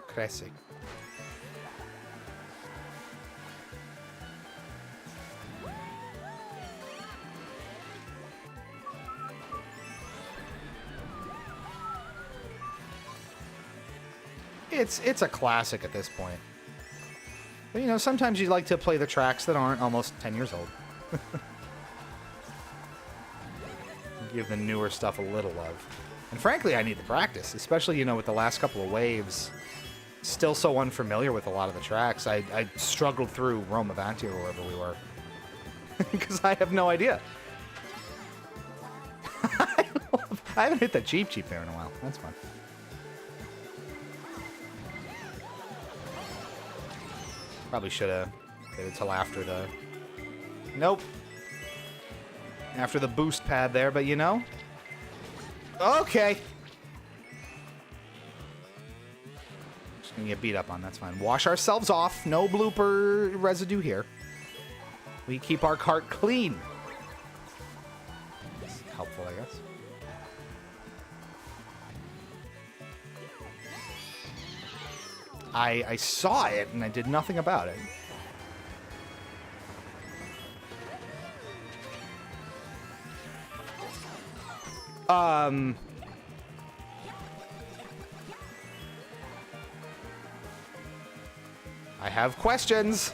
Crazy. It's a classic at this point. But, you know, sometimes you like to play the tracks that aren't almost 10 years old. Give the newer stuff a little love. And frankly, I need to practice, especially, you know, with the last couple of waves. Still so unfamiliar with a lot of the tracks. I struggled through Rome Avanti or wherever we were. Because I have no idea. I haven't hit the Cheap Cheap there in a while. That's fun. Probably should have hit it till after the... Nope. After the boost pad there, but you know. Okay. Just gonna get beat up on, that's fine. Wash ourselves off. No blooper residue here. We keep our cart clean. That's helpful, I guess. I saw it, and I did nothing about it. I have questions.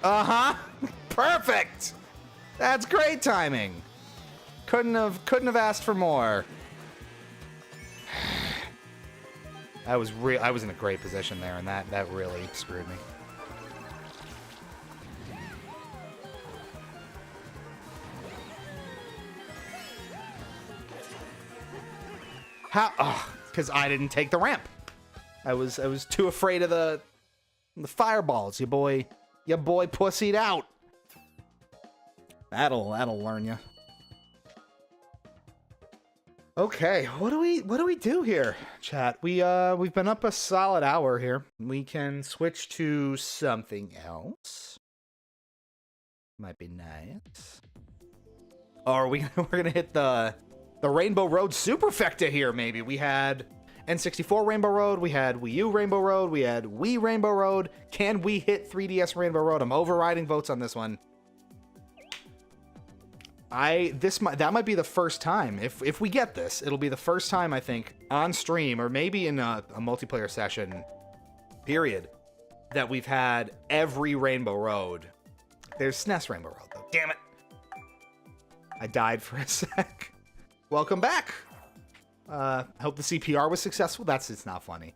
Uh-huh. Perfect. That's great timing. Couldn't have asked for more. I was in a great position there, and that really screwed me. How? Oh, because I didn't take the ramp. I was too afraid of the fireballs. Your boy pussied out. That'll learn you. Okay, what do we do here, chat? We've been up a solid hour here. We can switch to something else. Might be nice. Or we're gonna hit the Rainbow Road Superfecta here. Maybe we had N64 Rainbow Road, we had Wii U Rainbow Road, we had Wii Rainbow Road. Can we hit 3DS Rainbow Road? I'm overriding votes on this one. That might be the first time. If we get this, it'll be the first time, I think, on stream, or maybe in a multiplayer session, period, that we've had every Rainbow Road. There's SNES Rainbow Road, though. Damn it. I died for a sec. Welcome back. Hope the CPR was successful. It's not funny.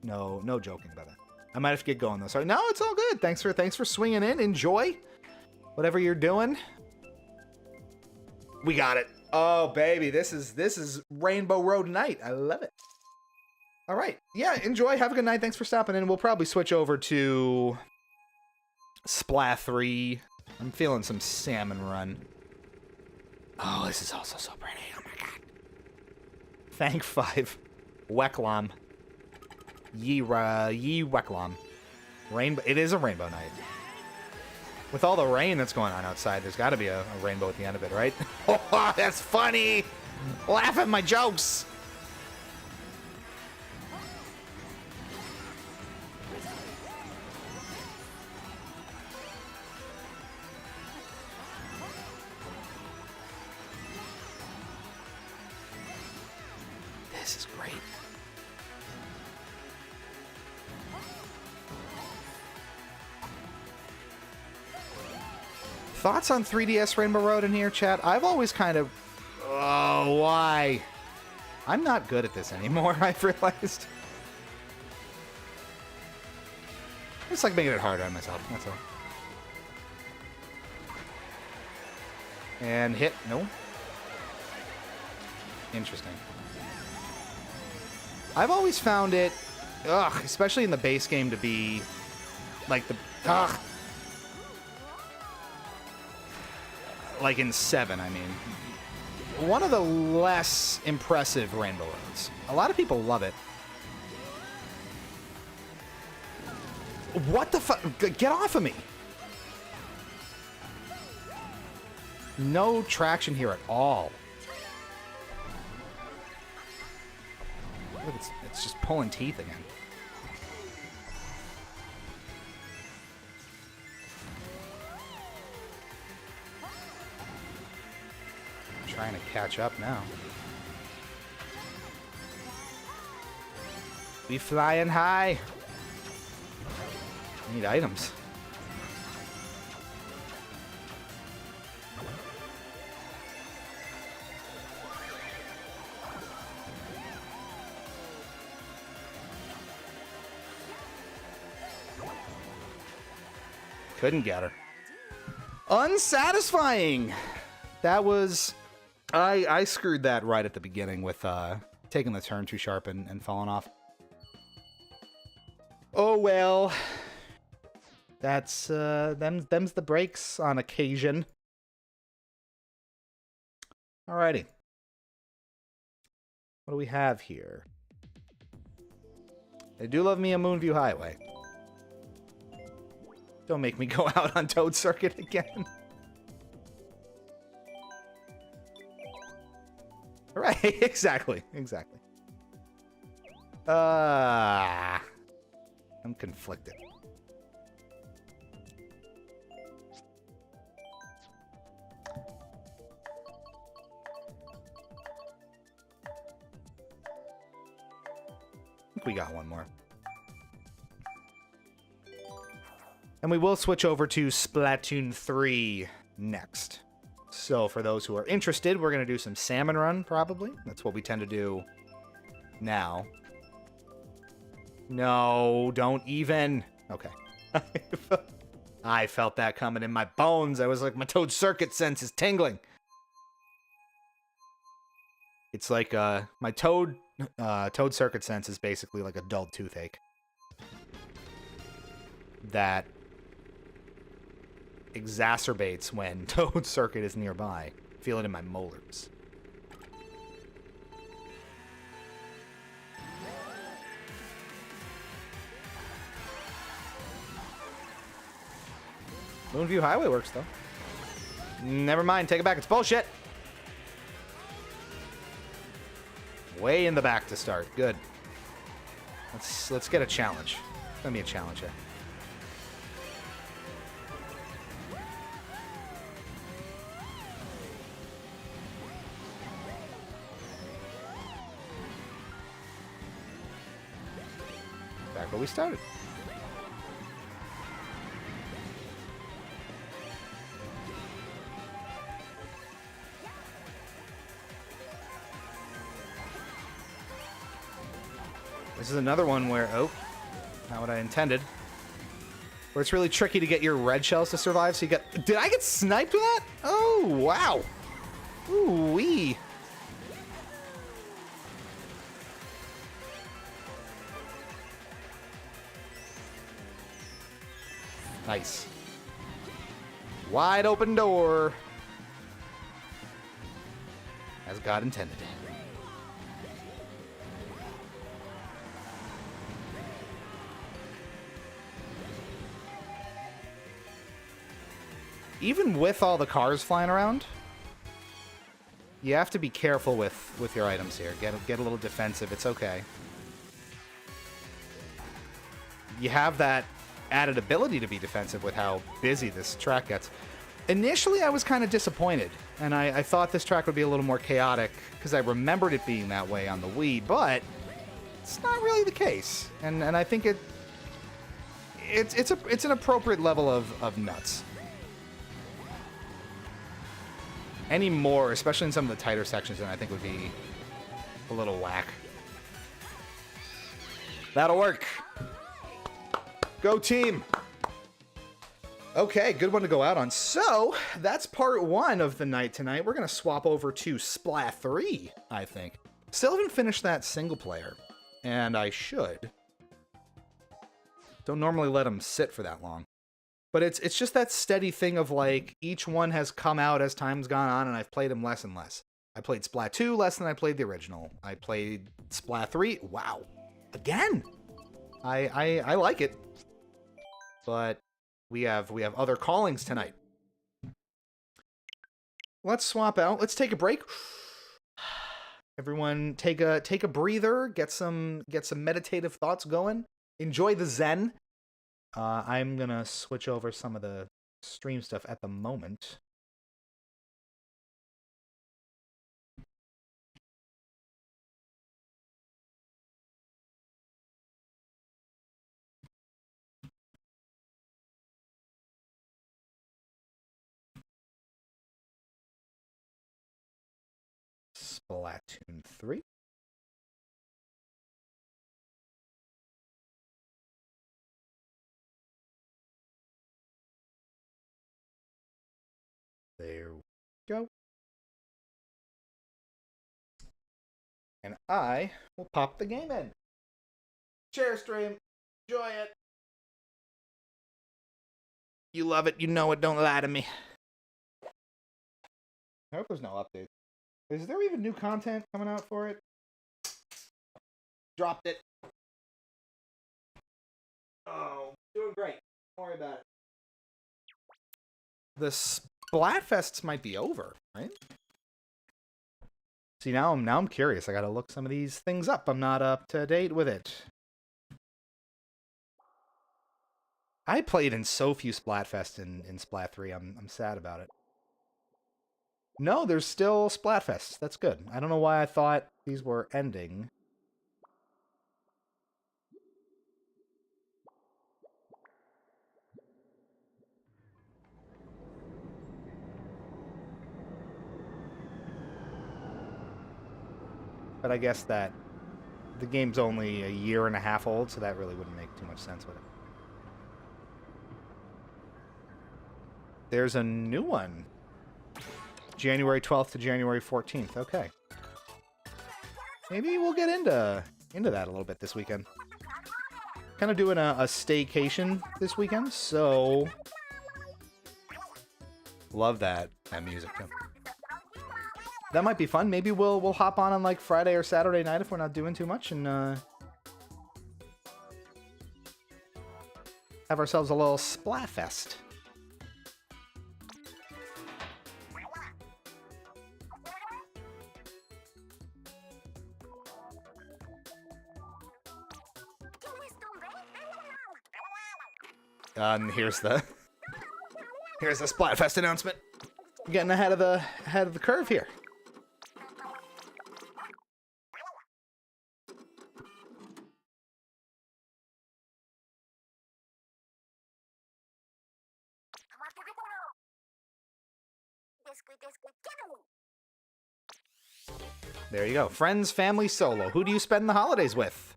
No joking about that. I might have to get going, though. Sorry. No, it's all good. Thanks for swinging in. Enjoy whatever you're doing. We got it. Oh, baby. This is Rainbow Road night. I love it. All right. Yeah, enjoy. Have a good night. Thanks for stopping in. We'll probably switch over to Splat 3. I'm feeling some Salmon Run. Oh, this is also so pretty. Oh, my God. Thank 5. Weklam. Ye Weklam. Rainbow. It is a rainbow night. With all the rain that's going on outside, there's got to be a rainbow at the end of it, right? Oh, that's funny! Laugh at my jokes! This is great. Thoughts on 3DS Rainbow Road in here, chat? I've always kind of... Oh, why? I'm not good at this anymore, I've realized. It's like making it harder on myself, that's all. And hit. No. Interesting. I've always found it, especially in the base game, to be like like in 7, I mean, one of the less impressive Rainbow Roads. A lot of people love it. What the fuck? Get off of me! No traction here at all. Look, it's just pulling teeth again. Trying to catch up now. We flying high. I need items. Couldn't get her. Unsatisfying. That was... I screwed that right at the beginning with taking the turn too sharp and falling off. Oh well. That's them's the breaks on occasion. Alrighty. What do we have here? They do love me a Moonview Highway. Don't make me go out on Toad Circuit again. Right, exactly. I'm conflicted. I think we got one more. And we will switch over to Splatoon 3 next. So for those who are interested, we're going to do some Salmon Run, probably. That's what we tend to do now. No, don't even. Okay. I felt that coming in my bones. I was like, my Toad Circuit sense is tingling. It's like my Toad Circuit sense is basically like a dull toothache that exacerbates when Toad Circuit is nearby. Feel it in my molars. Moonview Highway works, though. Never mind, take it back. It's bullshit. Way in the back to start. Good. Let's get a challenge. It's gonna be a challenge here. Back where we started. This is another one where, oh, not what I intended. Where it's really tricky to get your red shells to survive, so you get... Did I get sniped with that? Oh, wow. Ooh-wee. Nice. Wide open door. As God intended. Even with all the cars flying around, you have to be careful with your items here. Get a little defensive. It's okay. You have that added ability to be defensive with how busy this track gets. Initially, I was kind of disappointed, and I thought this track would be a little more chaotic because I remembered it being that way on the Wii, but it's not really the case. And I think it's an appropriate level of nuts. Any more, especially in some of the tighter sections, then I think would be a little whack. That'll work. Go team. Okay, good one to go out on. So, that's part one of the night tonight. We're going to swap over to Splat 3, I think. Still haven't finished that single player, and I should. Don't normally let them sit for that long. But it's just that steady thing of, like, each one has come out as time's gone on, and I've played them less and less. I played Splat 2 less than I played the original. I played Splat 3. Wow. Again! I like it. But we have other callings tonight. Let's swap out. Let's take a break. Everyone take a breather, get some meditative thoughts going. Enjoy the Zen. I'm going to switch over some of the stream stuff at the moment. Splatoon 3. There we go. And I will pop the game in. Share stream. Enjoy it. You love it. You know it. Don't lie to me. I hope there's no updates. Is there even new content coming out for it? Dropped it. Oh, doing great. Don't worry about it. The Splatfests might be over, right? See, now I'm curious. I gotta look some of these things up. I'm not up to date with it. I played in so few Splatfests in Splat 3. I'm sad about it. No, there's still Splatfests. That's good. I don't know why I thought these were ending. But I guess that the game's only a year and a half old, so that really wouldn't make too much sense with it. There's a new one. January 12th to January 14th. Okay. Maybe we'll get into that a little bit this weekend. Kind of doing a staycation this weekend, so love that music too. That might be fun. Maybe we'll hop on like Friday or Saturday night if we're not doing too much and have ourselves a little Splatfest. And here's the Splatfest announcement. Getting ahead of the curve here. There you go. Friends, family, solo. Who do you spend the holidays with?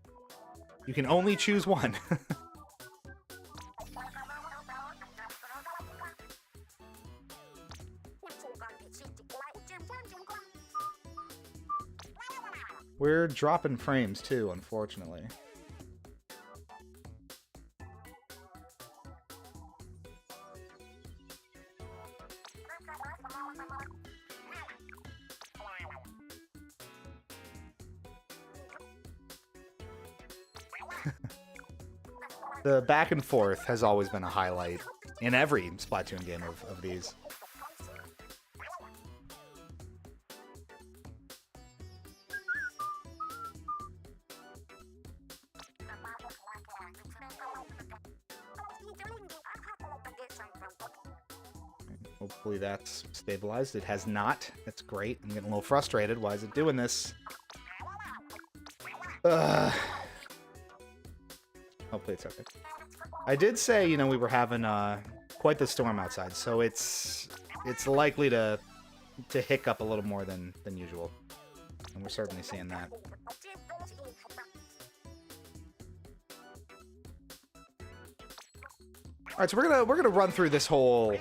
You can only choose one. We're dropping frames too, unfortunately. The back and forth has always been a highlight in every Splatoon game of these. Hopefully that's stabilized. It has not. That's great. I'm getting a little frustrated. Why is it doing this? Hopefully it's okay. I did say, you know, we were having quite the storm outside, so it's likely to hiccup a little more than usual. And we're certainly seeing that. Alright, so we're gonna run through this whole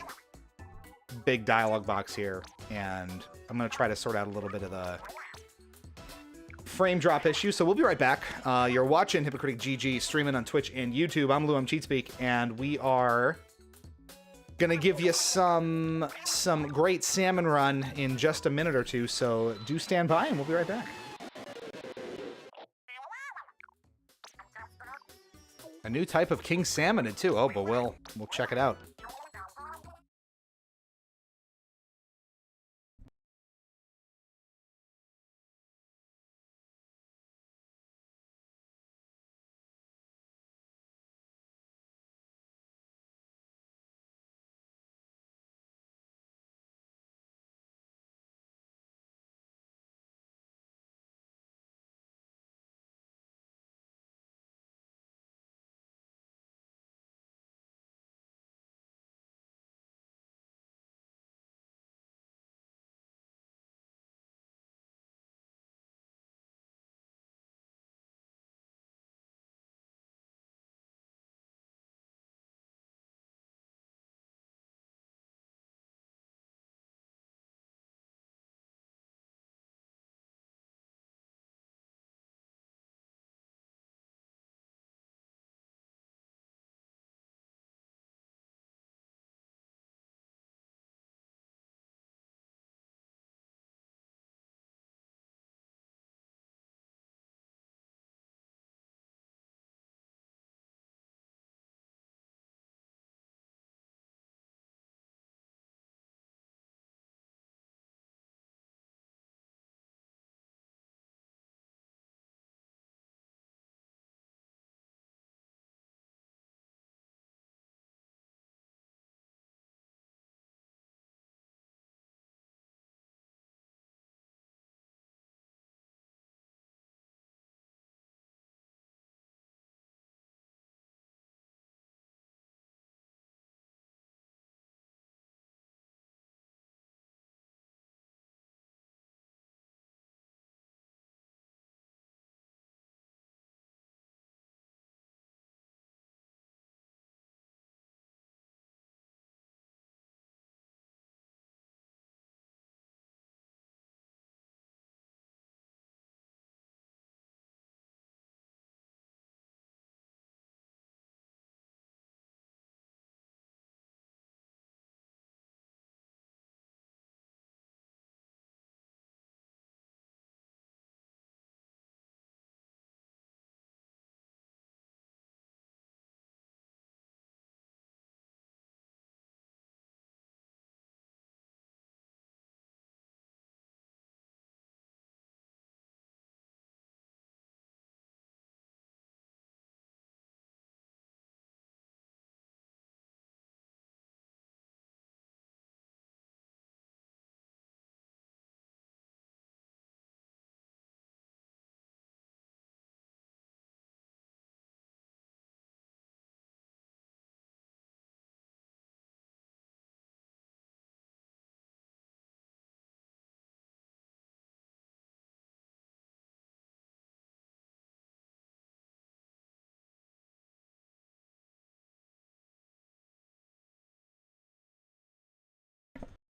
big dialogue box here, and I'm gonna try to sort out a little bit of the frame drop issue, so we'll be right back. You're watching Hypocritic GG streaming on Twitch and YouTube. I'm Lou, I'm Cheatspeak, and we are gonna give you some great salmon run in just a minute or two, so do stand by and we'll be right back. A new type of king salmon too. Oh, but we'll check it out.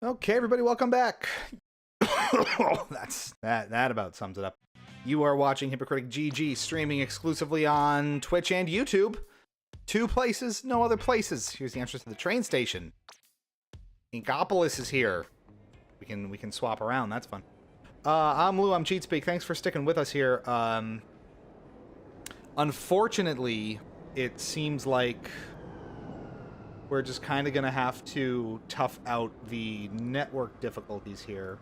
Okay, everybody, welcome back. That about sums it up. You are watching Hypocritic GG, streaming exclusively on Twitch and YouTube. 2 places, no other places. Here's the entrance to the train station. Inkopolis is here. We can swap around. That's fun. I'm Lou. I'm CheatSpeak. Thanks for sticking with us here. Unfortunately, it seems like we're just kind of gonna have to tough out the network difficulties here.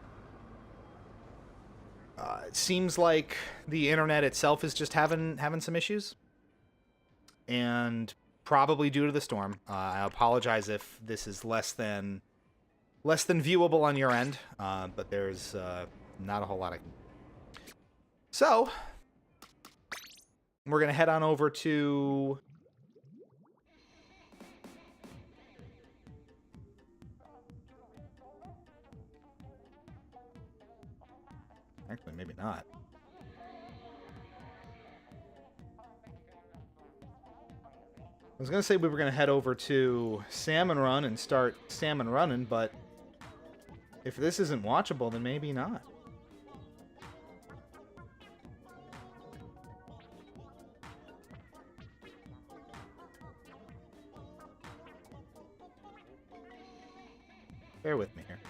It seems like the internet itself is just having some issues, and probably due to the storm. I apologize if this is less than viewable on your end, but there's not a whole lot I can do. So we're gonna head on over to actually, maybe not. I was going to say we were going to head over to Salmon Run and start salmon running, but if this isn't watchable, then maybe not. Bear with me here.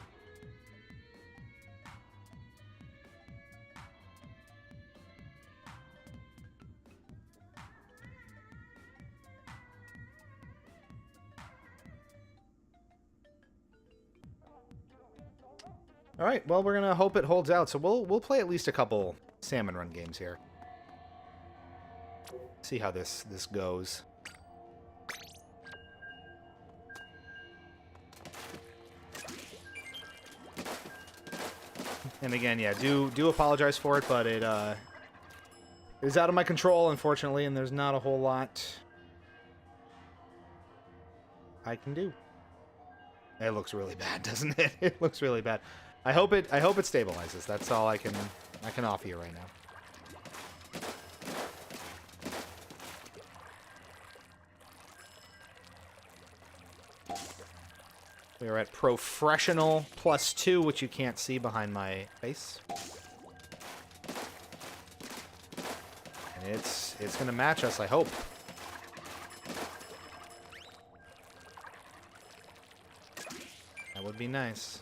All right, well, we're gonna hope it holds out. So we'll play at least a couple salmon run games here. See how this goes. And again, yeah, do apologize for it, but it is out of my control, unfortunately, and there's not a whole lot I can do. It looks really bad, doesn't it? It looks really bad. I hope it stabilizes. That's all I can offer you right now. We are at Professional +2, which you can't see behind my face. And it's gonna match us, I hope. That would be nice.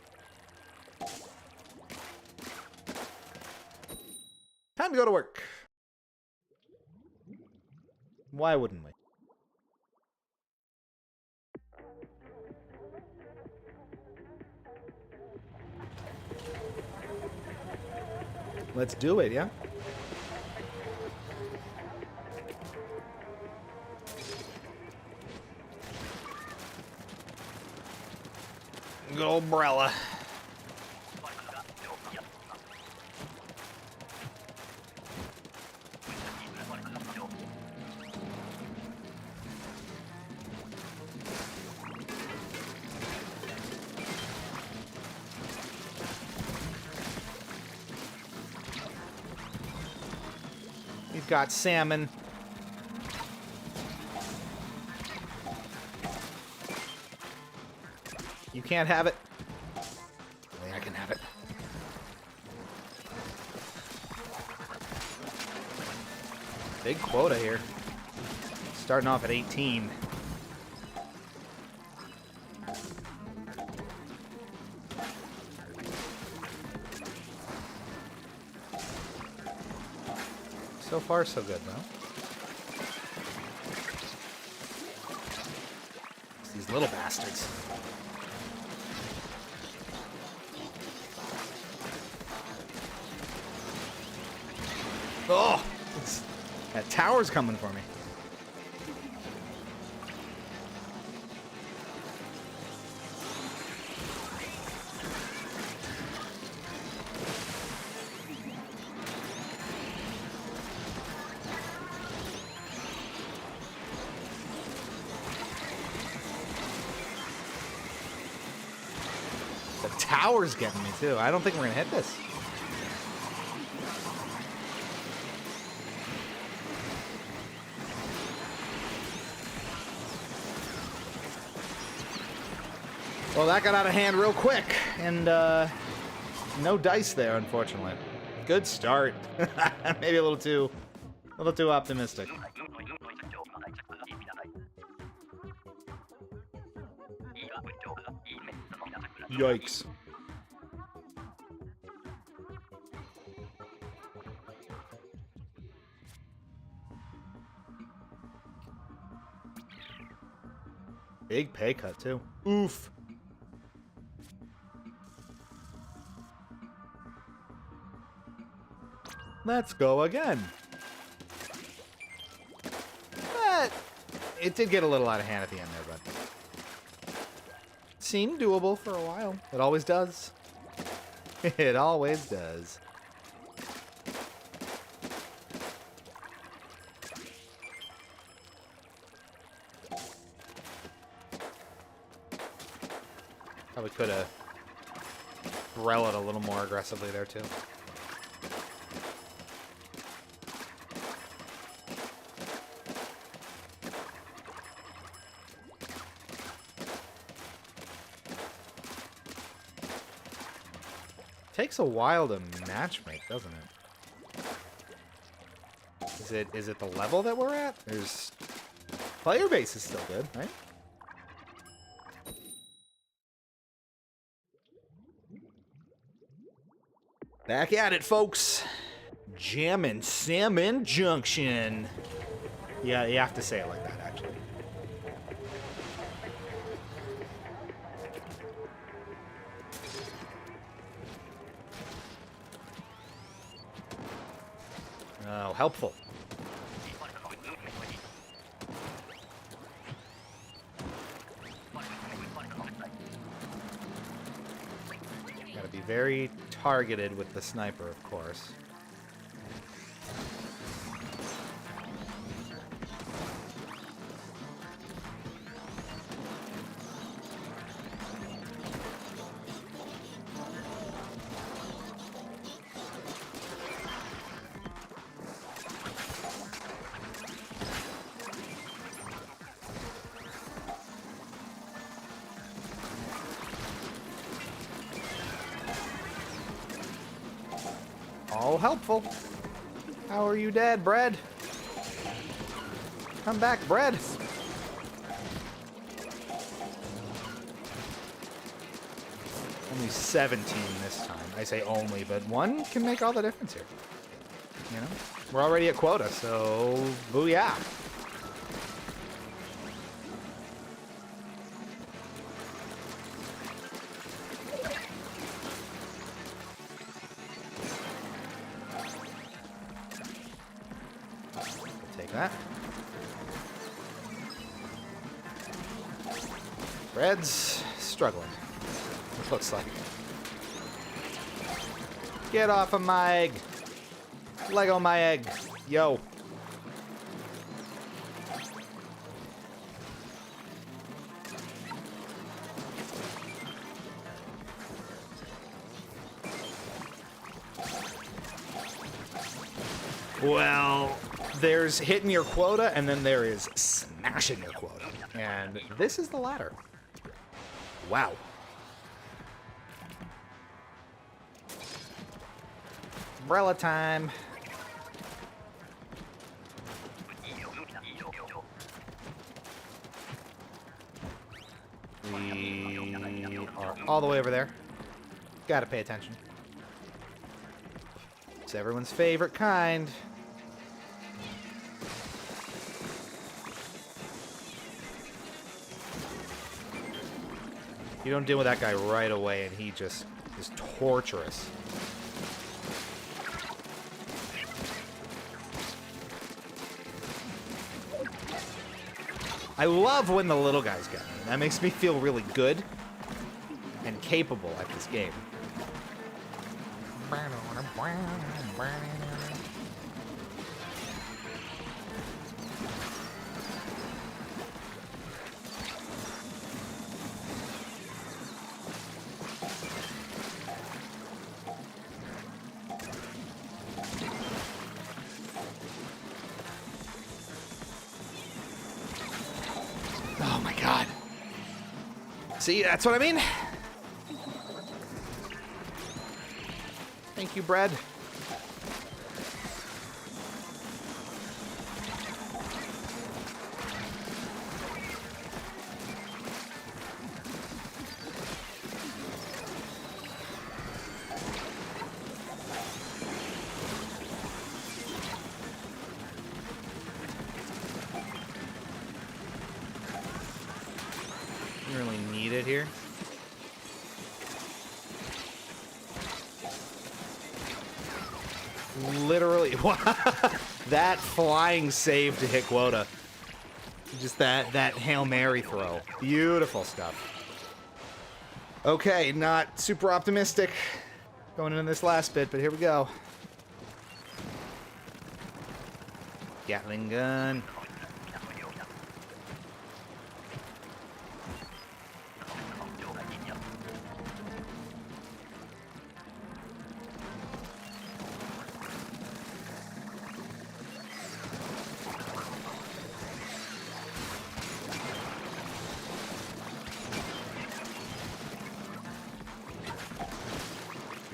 Time to go to work. Why wouldn't we? Let's do it, yeah? Good old Brella. We've got salmon. You can't have it. Only I can have it. Big quota here. Starting off at 18. So far, so good, though. It's these little bastards. Oh! That tower's coming for me. The tower's getting me, too. I don't think we're going to hit this. Well, that got out of hand real quick, and no dice there, unfortunately. Good start. Maybe a little too optimistic. Yikes. Big pay cut, too. Oof. Let's go again. It did get a little out of hand at the end there, but it seemed doable for a while. It always does. It always does. Probably could have Brelled a little more aggressively there, too. Takes a while to matchmake, doesn't it? Is it the level that we're at? There's player base is still good, right? Back at it, folks. Jammin' Salmon Junction. Yeah, you have to say it like that, actually. Oh, helpful. Gotta be very targeted with the sniper, of course. All helpful. How are you dead, Bread? Come back, Bread. Only 17 this time. I say only, but one can make all the difference here. You know? We're already at quota, so booyah. That. Red's struggling, it looks like. Get off of my egg. Lego my egg. Yo. Well, there's hitting your quota, and then there is smashing your quota. And this is the latter. Wow. Umbrella time. We are all the way over there. Gotta pay attention. It's everyone's favorite kind. You don't deal with that guy right away, and he just is torturous. I love when the little guys get me. That makes me feel really good and capable at this game. See, that's what I mean. Thank you, bread. You really need it here. Literally, that flying save to hit quota. Just that Hail Mary throw. Beautiful stuff. Okay, not super optimistic going into this last bit, but here we go. Gatling gun.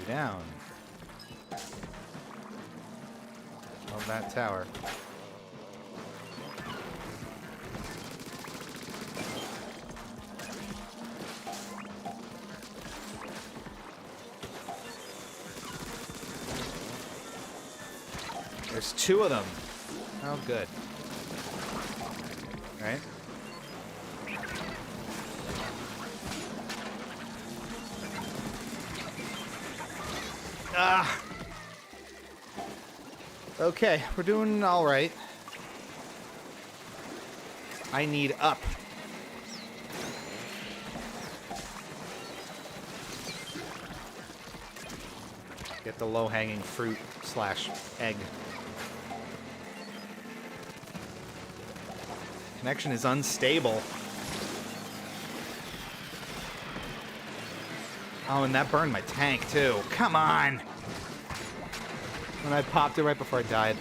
Down. Of that tower. There's two of them. Oh, good. All right. Ah. Okay, we're doing all right. I need up. Get the low-hanging fruit / egg. Connection is unstable. Oh, and that burned my tank, too. Come on! And I popped it right before I died.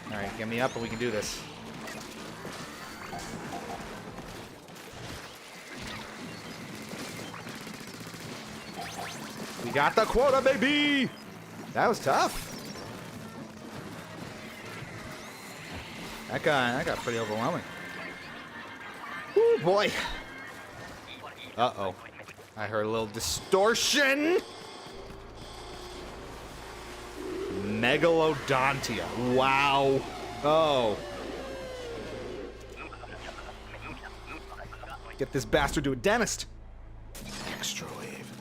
Alright, get me up and we can do this. We got the quota, baby! That was tough. That got pretty overwhelming. Ooh, boy. Uh-oh. I heard a little distortion. Megalodontia. Wow. Oh. Get this bastard to a dentist. Extra wave.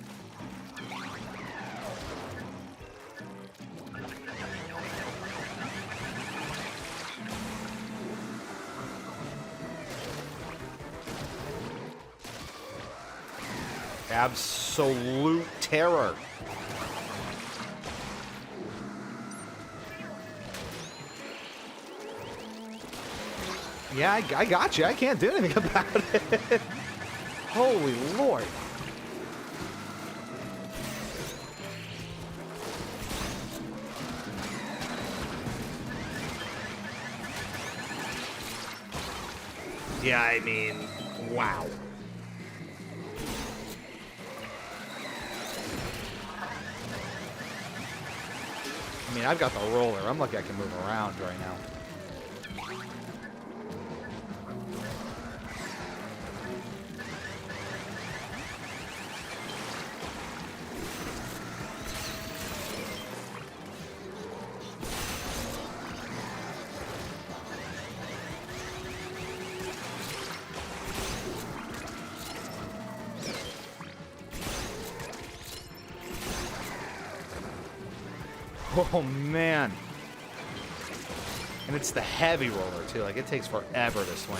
Absolute terror. Yeah, I got you. I can't do anything about it. Holy Lord. Yeah, I mean, wow. I mean, I've got the roller. I'm lucky I can move around right now. Oh, man. And it's the heavy roller, too. Like, it takes forever to swing.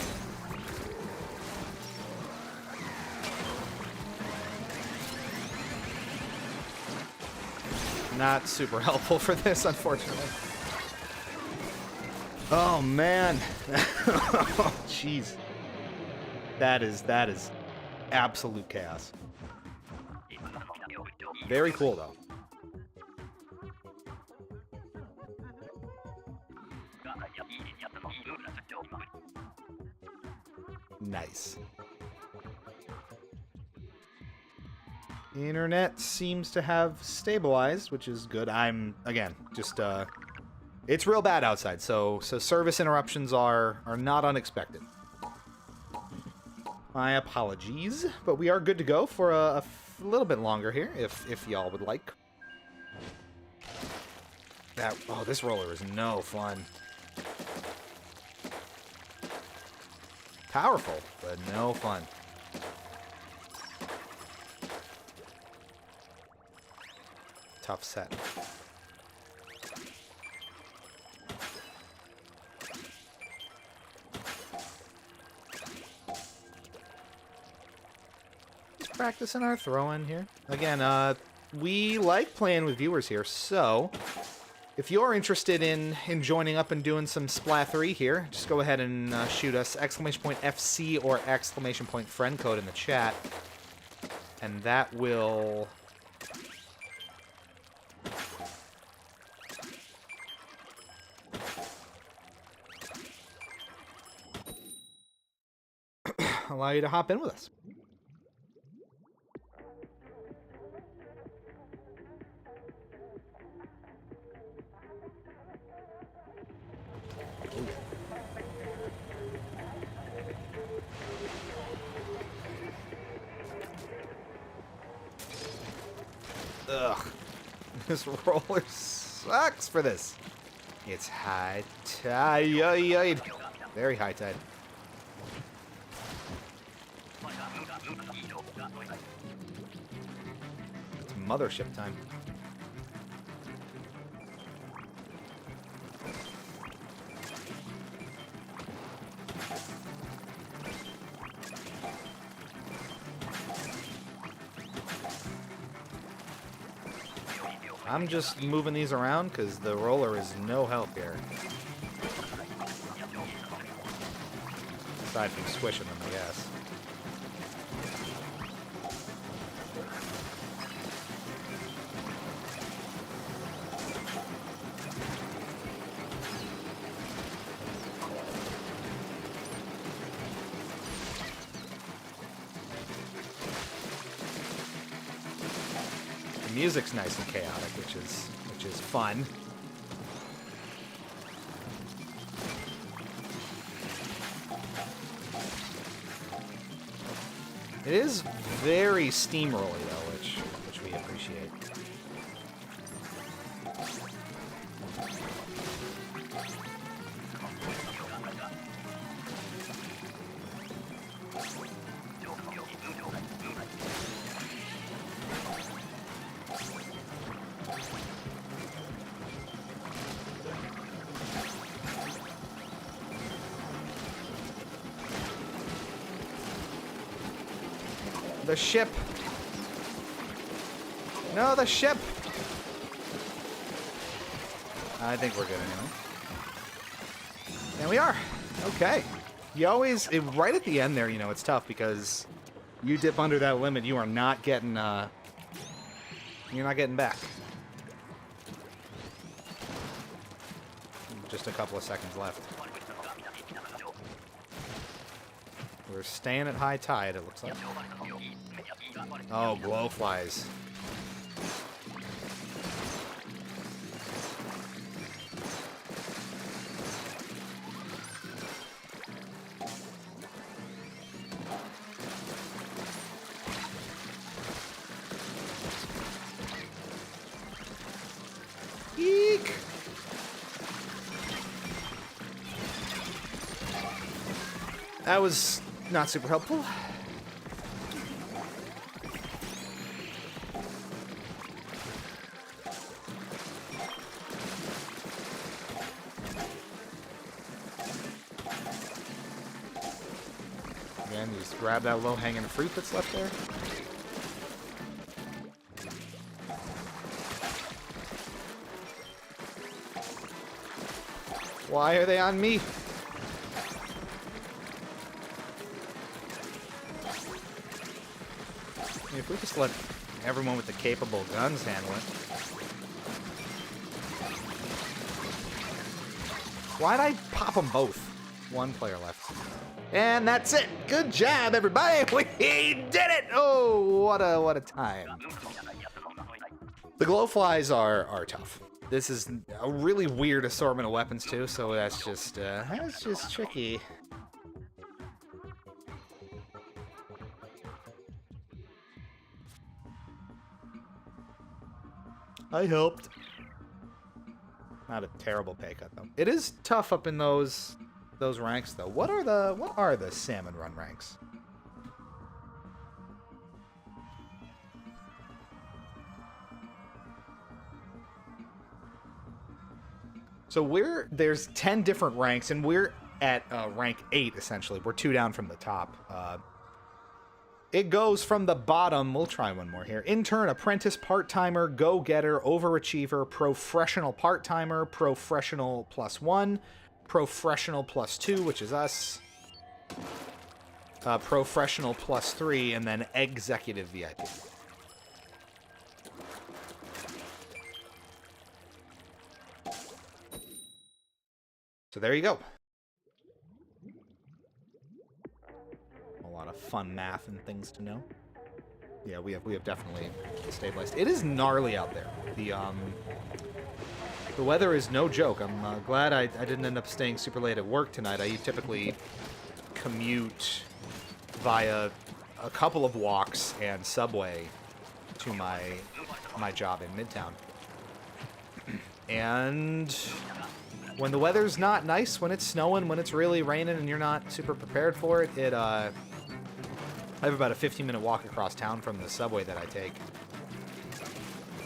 Not super helpful for this, unfortunately. Oh, man. Oh, jeez. That is absolute chaos. Very cool, though. Nice. Internet seems to have stabilized, which is good. I'm, again, just, it's real bad outside, so service interruptions are not unexpected. My apologies, but we are good to go for a little bit longer here, if y'all would like. Oh, this roller is no fun. Powerful, but no fun. Tough set. Just practicing our throw-in here. Again, we like playing with viewers here, so if you're interested in joining up and doing some Splat3 here, just go ahead and shoot us !FC or !friend code in the chat, and that will allow you to hop in with us. Ugh. This roller sucks for this. It's high tide. Very high tide. It's mothership time. I'm just moving these around because the roller is no help here. Aside from squishing them, I guess. The music's nice and chaotic, which is fun. It is very steamrolly though, which we appreciate. The ship. No, the ship. I think we're good anyway. And we are. Okay. You always, right at the end there, you know, it's tough because you dip under that limit, you are not getting, you're not getting back. Just a couple of seconds left. We're staying at high tide, it looks like. Oh, blowflies. Eek! That was not super helpful. Again, you just grab that low-hanging fruit that's left there. Why are they on me? If we just let everyone with the capable guns handle it. Why'd I pop them both? One player left. And that's it. Good job, everybody. We did it. Oh, what a time. The glowflies are tough. This is a really weird assortment of weapons too, so that's just tricky. I helped. Not a terrible pay cut though. It is tough up in those ranks though. What are the salmon run ranks? So there's 10 different ranks, and we're at rank 8 essentially. We're 2 down from the top. It goes from the bottom. We'll try one more here. Intern, apprentice, part-timer, go-getter, overachiever, professional part-timer, professional +1, professional +2, which is us, professional +3, and then executive VIP. So there you go. A lot of fun math and things to know. Yeah, we have definitely stabilized. It is gnarly out there. The weather is no joke. I'm glad I didn't end up staying super late at work tonight. I typically commute via a couple of walks and subway to my job in Midtown. And when the weather's not nice, when it's snowing, when it's really raining and you're not super prepared for it, I have about a 15-minute walk across town from the subway that I take.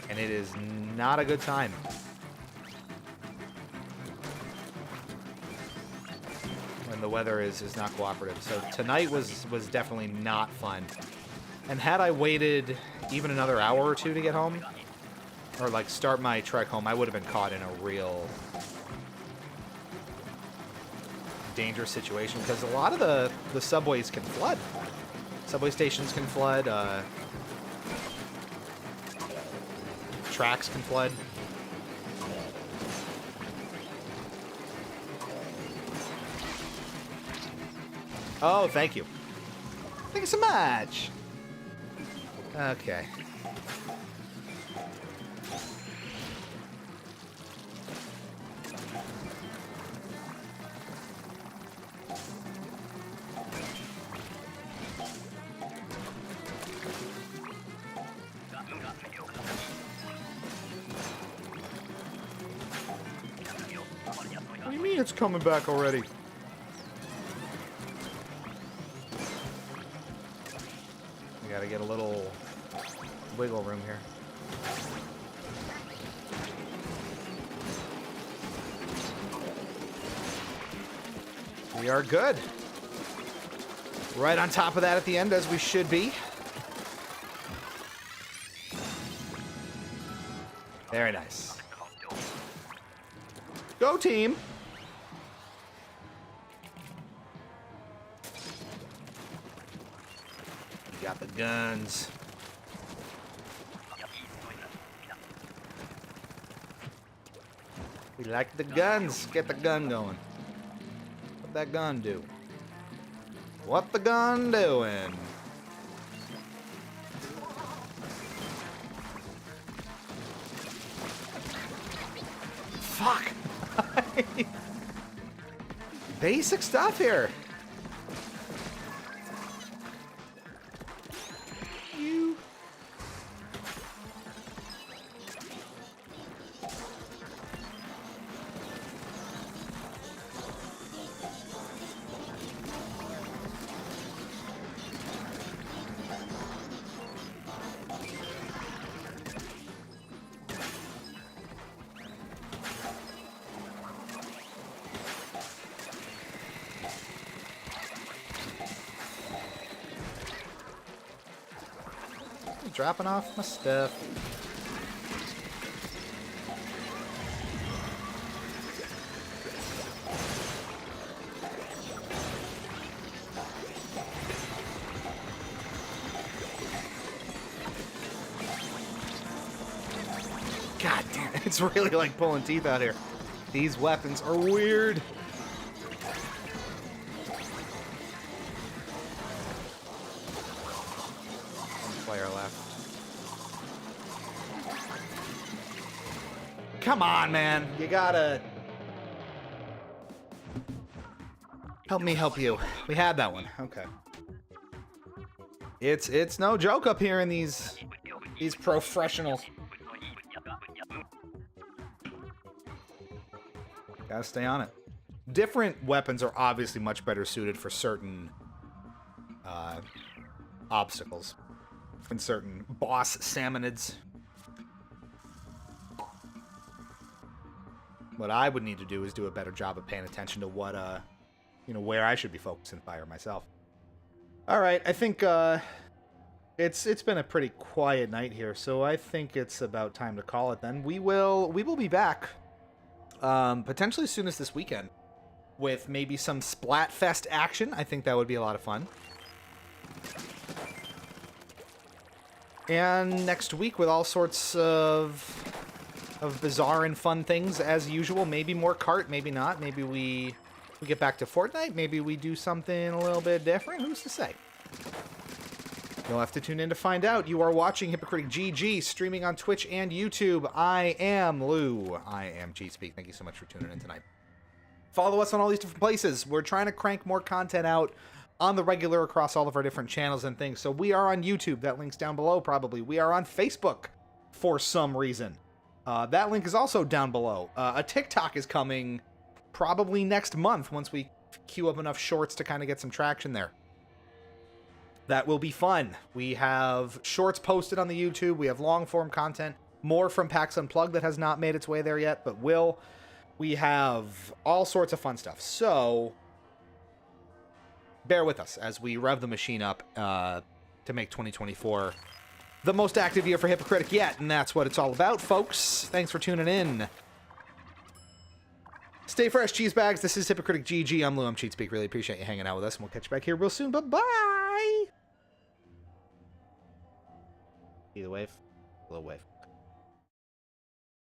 And it is not a good time. When the weather is not cooperative. So tonight was definitely not fun. And had I waited even another hour or two to get home, or like start my trek home, I would have been caught in a real dangerous situation, because a lot of the subways can flood. Subway stations can flood, tracks can flood. Oh, thank you. Thank you so much. Okay. What do you mean it's coming back already? We gotta get a little wiggle room here. We are good. Right on top of that at the end, as we should be. Very nice. Go team! We got the guns. We like the guns. Get the gun going. What that gun do? What the gun doing? Fuck! Basic stuff here. You. Dropping off my stuff. God damn it, it's really like pulling teeth out here. These weapons are weird. Come on, man. You gotta... Help me help you. We had that one. Okay. It's no joke up here in these professionals. Gotta stay on it. Different weapons are obviously much better suited for certain obstacles and certain boss salmonids. What I would need to do is do a better job of paying attention to what where I should be focusing fire myself. All right, I think it's been a pretty quiet night here, so I think it's about time to call it then. We will be back potentially as soon as this weekend with maybe some Splatfest action. I think that would be a lot of fun. And next week with all sorts of bizarre and fun things as usual. Maybe more Kart, maybe not. Maybe we get back to Fortnite. Maybe we do something a little bit different. Who's to say? You'll have to tune in to find out. You are watching Hypocritic GG, streaming on Twitch and YouTube. I am Lou. I am Cheatspeak. Thank you so much for tuning in tonight. Follow us on all these different places. We're trying to crank more content out on the regular across all of our different channels and things. So we are on YouTube. That link's down below, probably. We are on Facebook for some reason. That link is also down below. A TikTok is coming probably next month once we queue up enough shorts to kind of get some traction there. That will be fun. We have shorts posted on the YouTube. We have long-form content. More from PAX Unplugged that has not made its way there yet, but will. We have all sorts of fun stuff. So bear with us as we rev the machine up to make 2024 the most active year for Hypocritic yet, and that's what it's all about, folks. Thanks for tuning in. Stay fresh, cheese bags. This is Hypocritic GG. I'm Lou. I'm Cheatspeak. Really appreciate you hanging out with us, and we'll catch you back here real soon. Bye-bye. Either wave. Low wave.